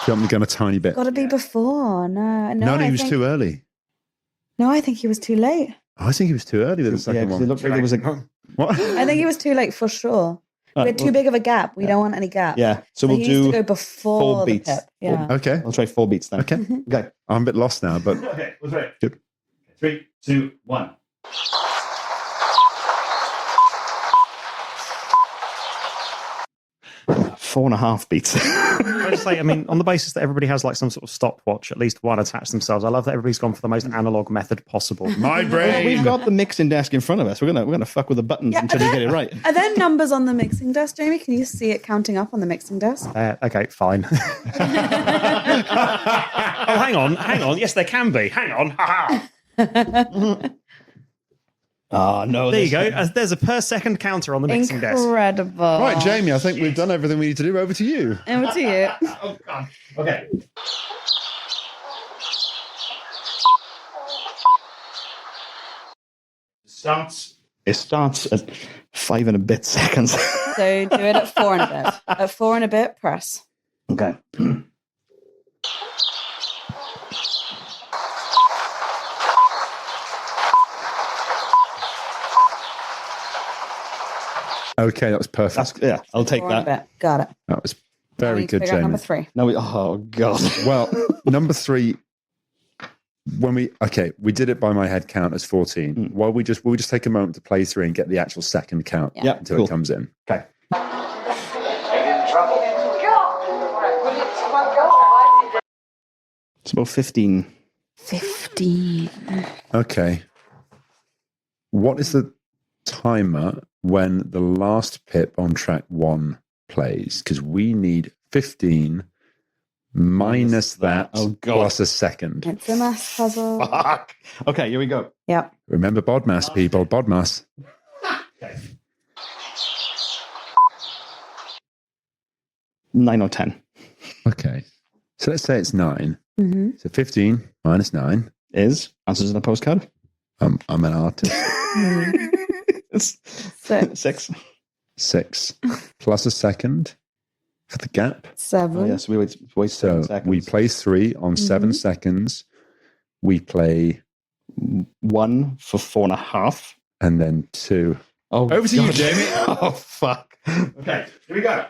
Jumped the gun a tiny bit. Got to be before. No, No, I he was think, too early. No, I think he was too late. I think he was too early with the second Yeah, one. it looked like it was What? I think he was too late for sure. We had too big of a gap. We don't want any gap. Yeah, so we'll he needs do to go before 4 the beats. pip. Yeah. Okay. I'll try 4 beats then. Okay. Okay. I'm a bit lost now, but Okay, let's try it. Good. 3, 2, 1. Four and a half beats. I just say, I mean, on the basis that everybody has like some sort of stopwatch, at least one attached themselves. I love that everybody's gone for the most analog method possible. my brain. We've got the mixing desk in front of us. We're gonna fuck with the buttons Yeah, until you get it right. Are there numbers on the mixing desk, Jamie? Can you see it counting up on the mixing desk? Okay, fine. Oh, hang on. Yes, there can be. Hang on. Ha ha. Oh no! There you go. There's a per second counter on the mixing desk. Incredible. Right, Jamie, I think we've done everything we need to do. Over to you. Over to you. Oh, God. Okay. It starts at 5 and a bit seconds. So do it at 4 and a bit. At 4 and a bit, press. Okay. Okay, that was perfect. I'll take 4 and a that. bit. Got it. That was Now we very need to good, figure out Jamie. number 3. No, oh god. Well, number 3. When we did it by my head count as 14. While we just take a moment to play through and get the actual second count Yeah. until cool. it comes in. Okay. It's about 15. 15. Okay. What is the timer when the last pip on track 1 plays, because we need 15 minus that plus a second. It's a math puzzle. Fuck. Okay, here we go. Yep. Remember BODMAS, people. BODMAS. Okay. 9 or 10 Okay. So let's say it's 9. Mm-hmm. So 15 minus 9 is answers in a postcard. I'm an artist. It's 6. 6 plus a second for the gap. 7. Oh, yes, we wait So 7 seconds. we play 3 on 7 seconds. We play 1 for 4.5. and then 2. Oh, Over to you, God. Jamie. Oh, fuck. Okay, here we go.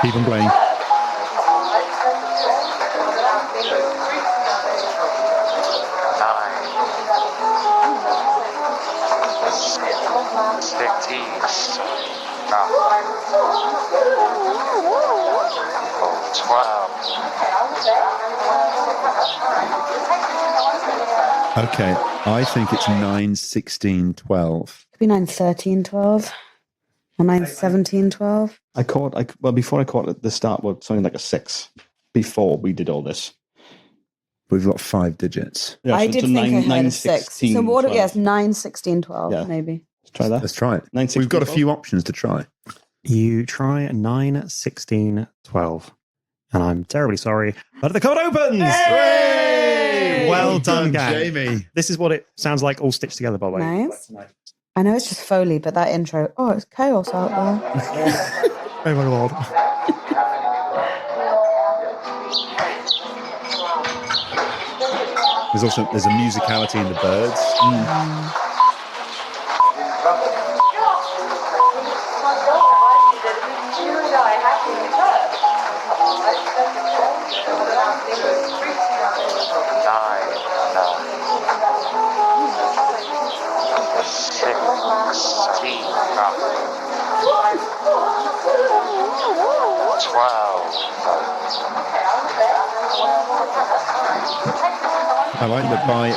Keep on playing. Okay, I think it's 9, 16, 12. Could be 9, 13, 12. Or 9, 17, 12. Before I caught at the start, something like a 6 before we did all this. We've got 5 digits. Yeah, I so did it's think I heard a 6. 16, So what? 12. Yes, 9, 16, 12, Yeah. maybe. Let's try that. Let's try it. 9, 16, We've got a 12. few options to try. You try 9, 16, 12. And I'm terribly sorry, but the code opens! Hey! Well done, gang. Jamie. This is what it sounds like all stitched together, by the way. Nice. I know it's just Foley, but that intro, it's chaos out there. Oh my lord. There's a musicality in the birds. I like that by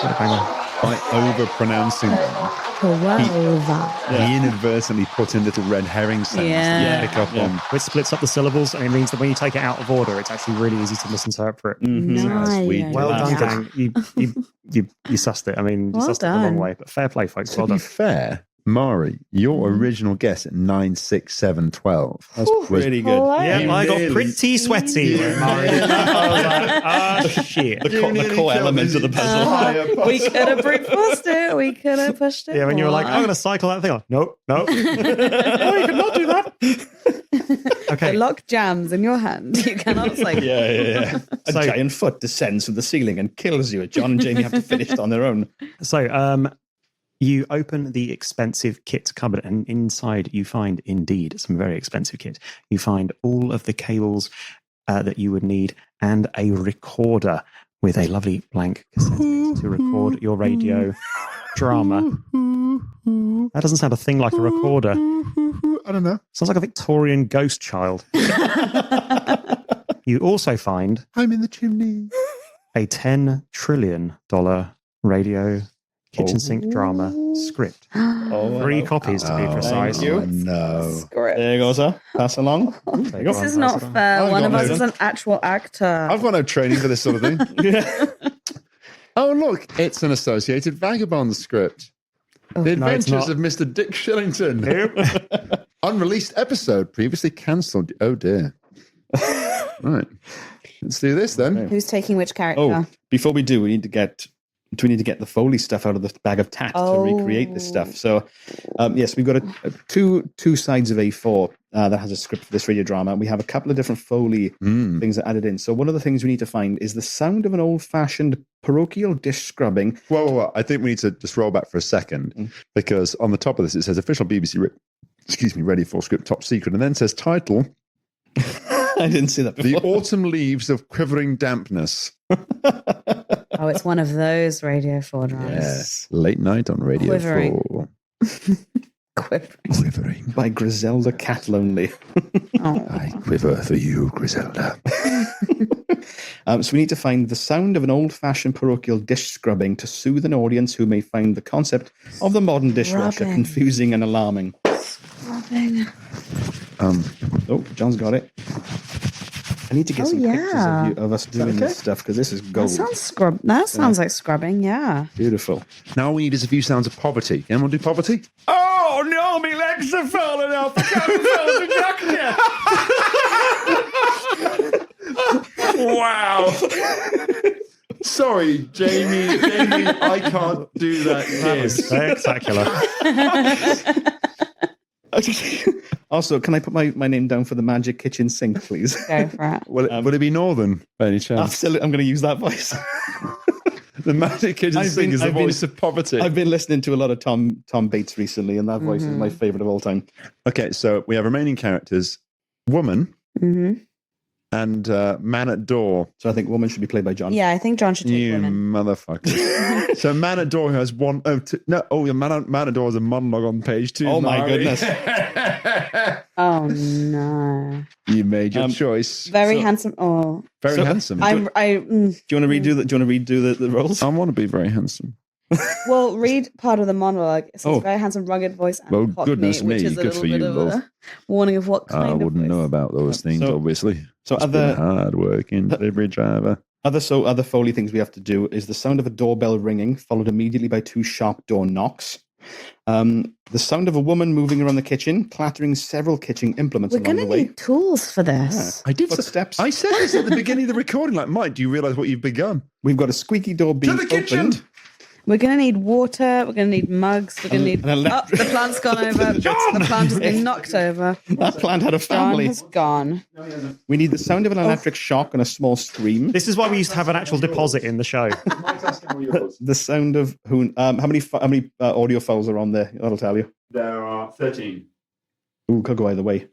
over-pronouncing them, 12. he inadvertently put in little red herring sounds that you pick up on. Which splits up the syllables, and it means that when you take it out of order, it's actually really easy to misinterpret. Nice. we Well done, Yeah. gang. You sussed it. I mean, you Well sussed it the wrong done. way, but fair play, folks. To Well be done. fair, Mairi, your original guess at 9, 6, 7, 12. That's pretty good. Yeah, You I got nearly- pretty sweaty. when Mari did that. I was like, shit. The core element of the puzzle. We could have brute forced it. We could have pushed it. Yeah, when you were like, I'm more. going to cycle that thing on. No. No, you cannot do that. The Okay. lock jams in your hand. You cannot cycle. Yeah. A So- giant foot descends from the ceiling and kills you. John and Jamie have to finish it on their own. So, you open the expensive kit cupboard, and inside you find, indeed, some very expensive kit. You find all of the cables that you would need and a recorder with a lovely blank cassette to record your radio drama. That doesn't sound a thing like a recorder. I don't know. Sounds like a Victorian ghost child. You also find I'm in the chimney. a $10 trillion radio kitchen sink drama script. Oh, 3 copies to be precise. Thank you. Oh, no. Script. There you go, sir. Pass along. This is not fair. I've One got of us no- is an actual actor. I've got no training for this sort of thing. Oh, look, it's an Associated Vagabond script. The No, it's Adventures not. of Mr. Dick Shillington. Unreleased episode, previously cancelled. Oh, dear. Right. Let's do this then. Who's taking which character? Oh, before we do, we need to get the Foley stuff out of the bag of tat to recreate this stuff. So, yes, we've got two sides of A4 that has a script for this radio drama. We have a couple of different Foley things that added in. So one of the things we need to find is the sound of an old-fashioned parochial dish scrubbing. Whoa. I think we need to just roll back for a second because on the top of this it says official BBC, ready for script, top secret, and then it says title, I didn't see that The before. Autumn Leaves of Quivering Dampness. Oh, it's one of those Radio 4 drums. Yes. Late night on Radio Quivering. 4. Quivering. By Griselda Cat Lonely. Oh. I quiver for you, Griselda. So we need to find the sound of an old-fashioned parochial dish scrubbing to soothe an audience who may find the concept of the modern dishwasher Scrubbing. confusing and alarming. Scrubbing. Oh, John's got it. I need to get Oh, some pictures yeah. of us doing this stuff because this is gold. That sounds like scrubbing, yeah. Beautiful. Now all we need is a few sounds of poverty. Anyone do poverty? Oh no, my legs are falling off. I can't Wow. Sorry, Jamie. I can't do that. That was spectacular. Also, can I put my name down for the Magic Kitchen Sink, please? Go for it. Would it be Northern by any chance? Absolutely, I'm going to use that voice. The Magic Kitchen Sink is the voice of poverty. I've been listening to a lot of Tom Bates recently, and that voice is my favorite of all time. Okay, so we have remaining characters: woman and man at door. So I think woman should be played by John. Yeah, I think John should take You women. motherfucker. So man at door who has one. Your man at door has a monologue on page 2. Oh my Mairi. goodness. Oh no! You made your choice. Very handsome. Oh, Very handsome. Do you want to redo the roles? I want to be very handsome. well, read part of the monologue. It says very handsome, rugged voice, and Well, Cockney, goodness which me, is a good little for bit you, of love. a warning of what kind I of wouldn't voice. know about those things, So- obviously. So Just been a hard-working delivery driver. Other Foley things we have to do is the sound of a doorbell ringing, followed immediately by 2 sharp door knocks. The sound of a woman moving around the kitchen, clattering several kitchen implements We're along going the to way. need tools for this. I did Footsteps. I said this at the beginning of the recording. Like, Mike, do you realise what you've begun? We've got a squeaky door being To the kitchen. opened. We're going to need water. We're going to need mugs. We're going to need. an electric- Oh, the plant's gone over. The plant has been knocked over. That plant had a John family. has gone. We need the sound of an electric shock and a small scream. This is why we used to have an actual deposit in the show. The sound of how many audio files are on there? That'll tell you. There are 13. Ooh, could go either way.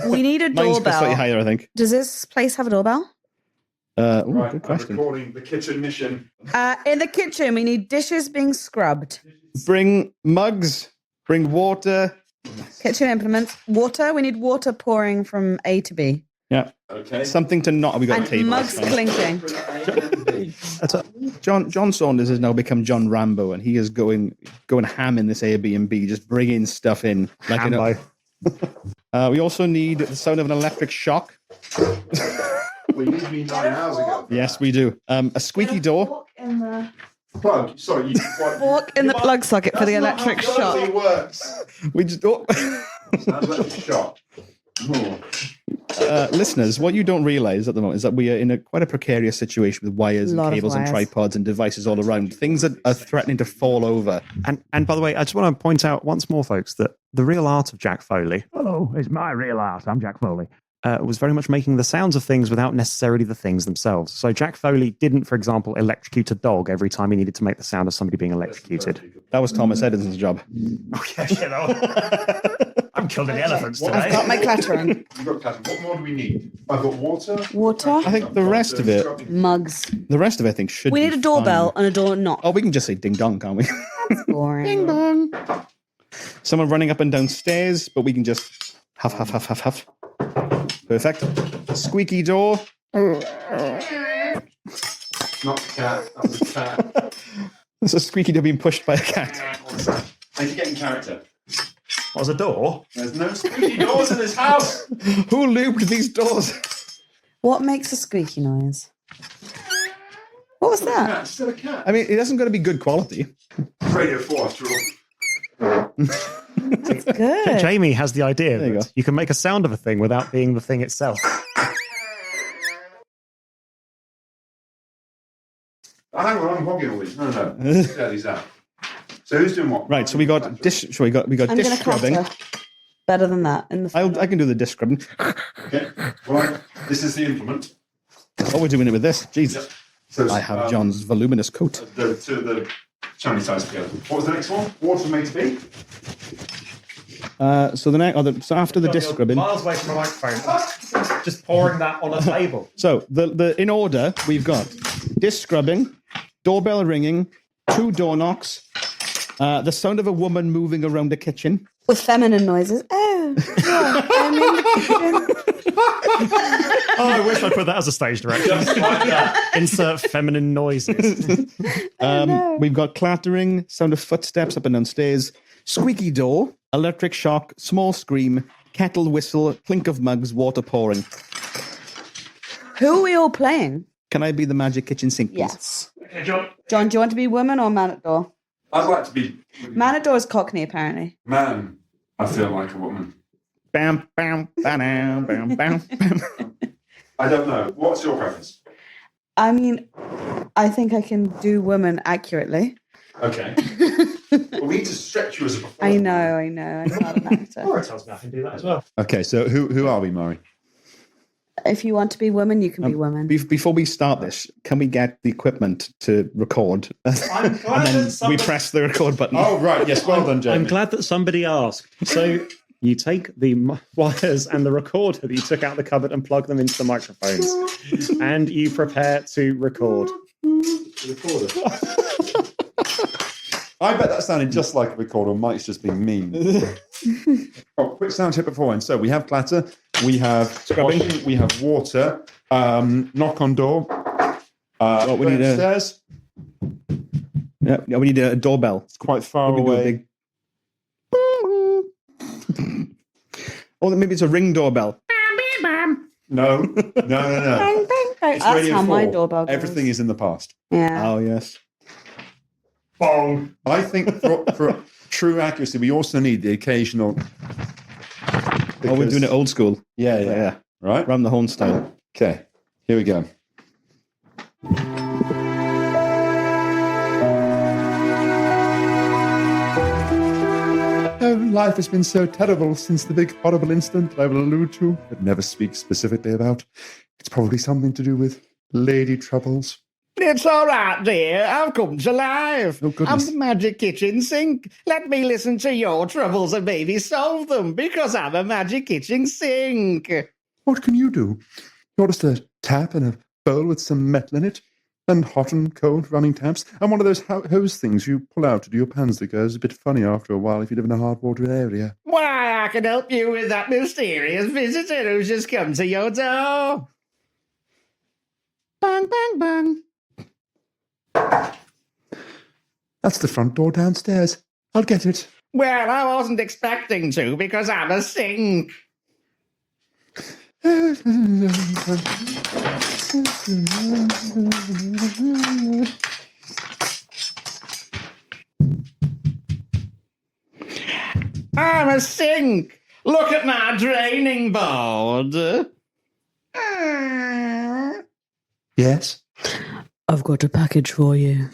We need a Mine's slightly doorbell. higher, I think. Does this place have a doorbell? Good question. recording the kitchen mission. In the kitchen, we need dishes being scrubbed. Bring mugs. Bring water. Kitchen implements. Water. We need water pouring from A to B. Yeah. Okay. Something to not. We got a And table. mugs clinking. John Saunders has now become John Rambo, and he is going ham in this Airbnb, just bringing stuff in. Hambo. We also need the sound of an electric shock. We used me 9 hours ago. Yes, we do. A squeaky door. Fork in the, Plug. Sorry, you fork in the plug socket for the electric shock. works. We just Sounds like a shot. More. listeners, what you don't realize at the moment is that we are in quite a precarious situation with wires and Lot of cables and wires. tripods and devices all around. Things are threatening to fall over. And by the way, I just want to point out once more, folks, that the real art of Jack Foley Hello, it's my real art. I'm Jack Foley. was very much making the sounds of things without necessarily the things themselves. So Jack Foley didn't, for example, electrocute a dog every time he needed to make the sound of somebody being electrocuted. That was Thomas Edison's job. Oh, yeah, you know. I'm killing elephants I've got my clattering. You've got clatter. What more do we need? I've got water. Water. I think the rest of it, Mugs. I think should. We be need a doorbell fine. and a door knock. Oh, we can just say ding dong, can't we? That's boring. dong. Someone running up and down stairs, but we can just huff, huff, huff, huff, huff. Perfect. Squeaky door. Not the cat. That's the cat. There's a squeaky door being pushed by a cat. Thank you, getting character. Was a door? There's no squeaky doors in this house. Who lubed these doors? What makes a squeaky noise? What was that? Cat, still a cat. I mean, it isn't going to be good quality. Radio 4 after all. It's good. Jamie has the idea There you that go. you can make a sound of a thing without being the thing itself. Oh, hang on, I'm hogging all these. No. Get these out. So who's doing what? Right, so we got dish. So we got I'm dish going to scrubbing. clatter. Better than that. In the I can do the dish scrubbing. Okay. Right. This is the implement. Oh, we're doing it with this. Jesus, Yep. So I have John's voluminous coat. the chimney size together. What was the next one? Water made to be. So after the dish scrubbing. Miles away from the microphone. Just pouring that on a table. So the in order we've got dish scrubbing, doorbell ringing, 2 door knocks, the sound of a woman moving around the kitchen. With feminine noises. Oh, yeah, I'm in the kitchen. Oh, I wish I put that as a stage direction. Insert feminine noises. no. We've got clattering, sound of footsteps up and downstairs, squeaky door, electric shock, small scream, kettle whistle, clink of mugs, water pouring. Who are we all playing? Can I be the magic kitchen sink, please? Yes. Okay, John. John, do you want to be woman or man at door? I'd like to be Man at door is Cockney, apparently. man. I feel like a woman. Bam, bam, bam, bam, bam, bam. I don't know. What's your preference? I mean, I think I can do woman accurately. Okay. Well, we need to stretch you as a performer. I know. I'm not an actor. Laura tells me I can do that as well. Okay, so who are we, Mairi? If you want to be woman, you can be woman. Before we start this, can we get the equipment to record? I'm glad And then that somebody- we press the record button. Oh, right. Yes, well done, Jamie. I'm glad that somebody asked. So you take the wires and the recorder that you took out of the cupboard and plug them into the microphones, and you prepare to record. I bet that sounded just like a recorder. Mike's just being mean. Oh, quick sound check beforehand. So we have clatter, we have Scrubbing. washing, we have water, knock on door, we need upstairs. Yeah, we need a doorbell. It's quite far We do a away. big- Oh, then maybe it's a ring doorbell. No. Bang, bang, bang. It's That's Radio how my 4. doorbell goes. Everything is in the past. Yeah. Oh, yes. Bong. I think for true accuracy, we also need the occasional. Oh, we're doing it old school. Yeah. Right? Ram the horn style. Okay, here we go. Oh, life has been so terrible since the big horrible incident I will allude to, but never speak specifically about. It's probably something to do with lady troubles. It's all right, dear. I've come to life. Oh, goodness. I'm the magic kitchen sink. Let me listen to your troubles and maybe solve them, because I'm a magic kitchen sink. What can you do? You're just a tap and a bowl with some metal in it, and hot and cold running taps, and one of those hose things you pull out to do your pans that goes a bit funny after a while if you live in a hard water area. Why, I can help you with that mysterious visitor who's just come to your door. Bang, bang, bang. That's the front door downstairs. I'll get it. Well, I wasn't expecting to, because I'm a sink. I'm a sink. Look at my draining board. Yes? I've got a package for you.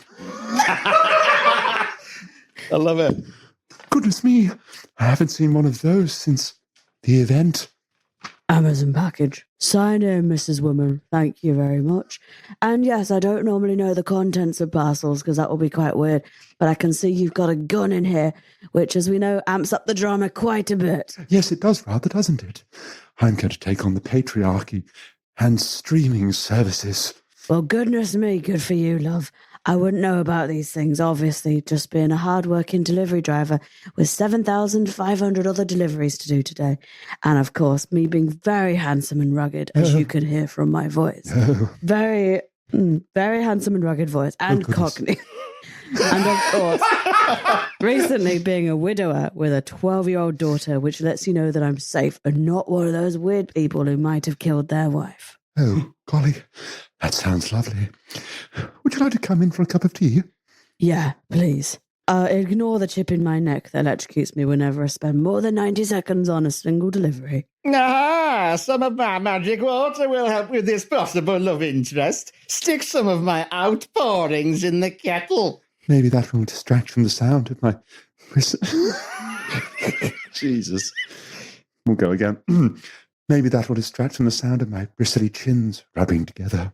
I love it. Goodness me, I haven't seen one of those since the event. Amazon package. Sign in, Mrs. Woman. Thank you very much. And yes, I don't normally know the contents of parcels because that will be quite weird, but I can see you've got a gun in here, which, as we know, amps up the drama quite a bit. Yes, it does rather, doesn't it? I'm going to take on the patriarchy and streaming services. Well, goodness me, good for you, love. I wouldn't know about these things, obviously, just being a hard-working delivery driver with 7,500 other deliveries to do today. And, of course, me being very handsome and rugged, as you can hear from my voice. Very, very handsome and rugged voice. And Cockney. And, of course, recently being a widower with a 12-year-old daughter, which lets you know that I'm safe and not one of those weird people who might have killed their wife. Oh, golly, that sounds lovely. Would you like to come in for a cup of tea? Yeah, please. Ignore the chip in my neck that electrocutes me whenever I spend more than 90 seconds on a single delivery. Ah, some of my magic water will help with this possible love interest. Stick some of my outpourings in the kettle. Maybe that will distract from the sound of my... Jesus. We'll go again. Maybe that will distract from the sound of my bristly chins rubbing together.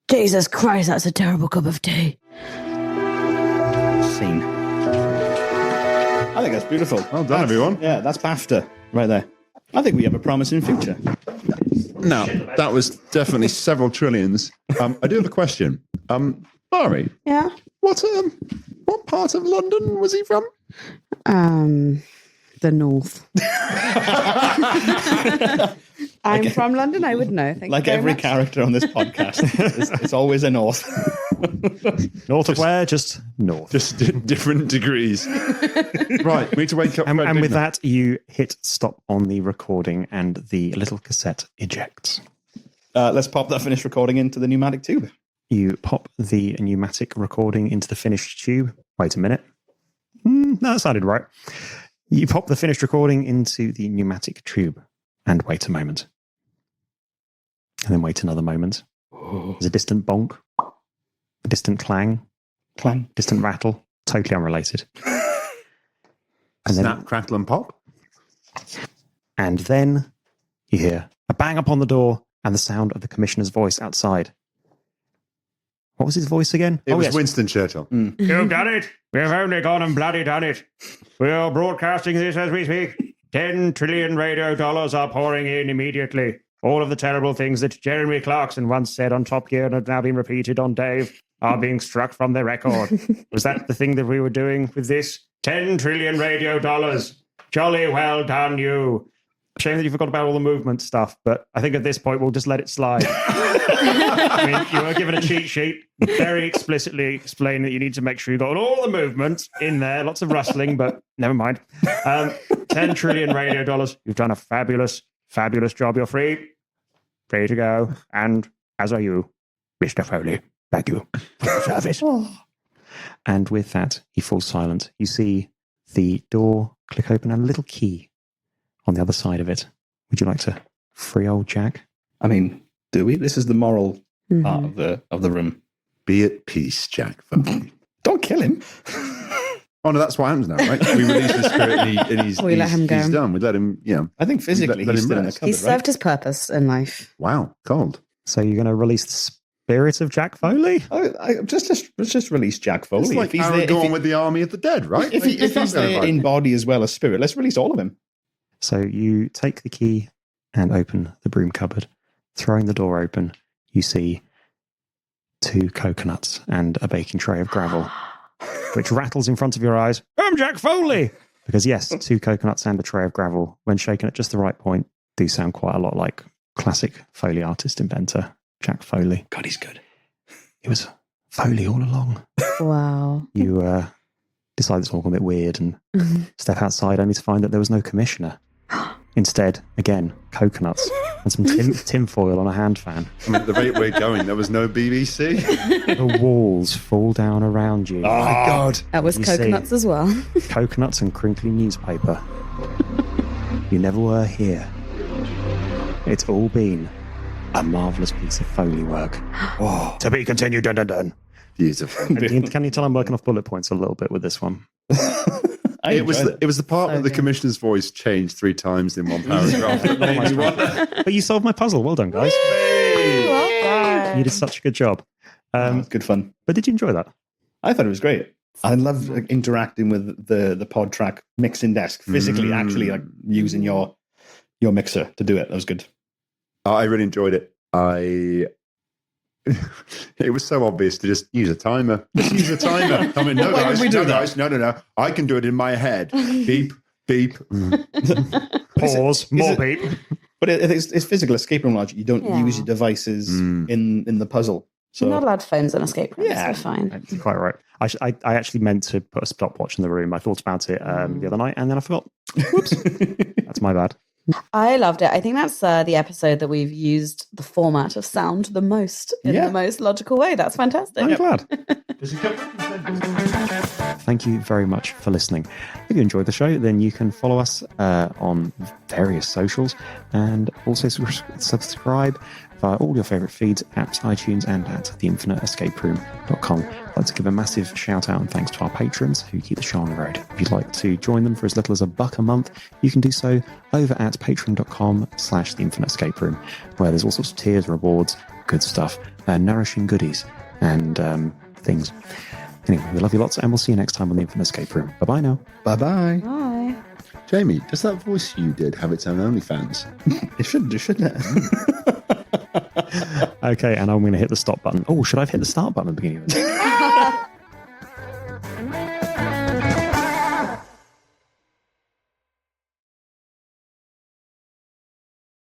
Jesus Christ, that's a terrible cup of tea. scene. I think that's beautiful. Well done, everyone. Yeah, that's BAFTA right there. I think we have a promising future. Now, that was definitely several trillions. I do have a question. Mairi, Yeah. what part of London was he from? The north. I'm from London. I would know. Thank Like you very every much. character on this podcast, it's always a north. North of where? Just north. Just different degrees. Right, we need to wake up. And with that, you hit stop on the recording and the little cassette ejects. Let's pop that finished recording into the pneumatic tube. You pop the pneumatic recording into the finished tube. Wait a minute. No, that sounded right. You pop the finished recording into the pneumatic tube and wait a moment. And then wait another moment. There's a distant bonk, a distant clang, distant rattle, totally unrelated. And Snap, crackle, and pop. And then you hear a bang upon the door and the sound of the commissioner's voice outside. What was his voice again? It was yes. Winston Churchill. You've done it. We've only gone and bloody done it. We are broadcasting this as we speak. 10 trillion radio dollars are pouring in immediately. All of the terrible things that Jeremy Clarkson once said on Top Gear and have now been repeated on Dave are being struck from the record. Was that the thing that we were doing with this? 10 trillion radio dollars. Jolly well done, you. Shame that you forgot about all the movement stuff, but I think at this point we'll just let it slide. I mean, you were given a cheat sheet, very explicitly explain that you need to make sure you got all the movement in there, lots of rustling, but never mind. 10 trillion radio dollars. You've done a fabulous, fabulous job. You're free to go. And as are you, Mr. Foley. Thank you for your service. And with that, he falls silent. You see the door click open and a little key on the other side of it. Would you like to free old Jack? I mean, do we? This is the moral part of the room. Be at peace, Jack Foley. Don't kill him. Oh, no, that's what happens now, right? We release his spirit and he's We let him go. He's done. We let him, I think physically let he's him still in a rest. cupboard, He served his purpose in life. Wow, cold. So you're going to release the spirit of Jack Foley? Let's just release Jack Foley. It's like if he's there, Aragorn with the army of the dead, right? if he's there in body as well as spirit, let's release all of him. So you take the key and open the broom cupboard. Throwing the door open, you see 2 coconuts and a baking tray of gravel, which rattles in front of your eyes. I'm Jack Foley! Because yes, 2 coconuts and a tray of gravel, when shaken at just the right point, do sound quite a lot like classic Foley artist inventor Jack Foley. God, he's good. It was Foley all along. Wow. You decide it's all a bit weird and step outside only to find that there was no commissioner. Instead, again, coconuts and some tin foil on a hand fan. I mean, at the rate we're going, there was no BBC. The walls fall down around you. Oh, my God. That was You coconuts see. as well. Coconuts and crinkly newspaper. You never were here. It's all been a marvellous piece of Foley work. Oh, To be continued, dun dun dun. beautiful. Can you tell I'm working off bullet points a little bit with this one? It was the part So where the good. commissioner's voice changed 3 times in one paragraph that made me wonder. But you solved my puzzle. Well done, guys. Hey! You did such a good job. It's good fun. But did you enjoy that? I thought it was great. I loved interacting with the pod track mixing desk physically, actually like using your mixer to do it. That was good. I really enjoyed it. It was so obvious to just use a timer. Just use a timer. I mean, no, Why would guys, we do no, that? guys, no. I can do it in my head. Beep, beep. Pause. More beep. But it's physical escape room logic. You don't Yeah. use your devices in the puzzle. So You're not allowed phones in escape rooms. Yeah. So fine. You're quite right. I actually meant to put a stopwatch in the room. I thought about it the other night and then I forgot. Whoops. That's my bad. I loved it. I think that's the episode that we've used the format of sound the most in Yeah. the most logical way. That's fantastic. I'm glad. Thank you very much for listening. If you enjoyed the show, then you can follow us on various socials and also subscribe via all your favourite feeds, apps, iTunes, and at theinfiniteescaperoom.com. I'd like to give a massive shout out and thanks to our patrons who keep the show on the road. If you'd like to join them for as little as $1 a month, you can do so over at patreon.com/theinfiniteescaperoom, where there's all sorts of tiers, rewards, good stuff, nourishing goodies, and things. Anyway, we love you lots, and we'll see you next time on the Infinite Escape Room. Bye-bye now. Bye-bye. Bye. Jamie, does that voice you did have its own OnlyFans? It should do, shouldn't it? Okay, and I'm going to hit the stop button. Oh, should I have hit the start button at the beginning of this?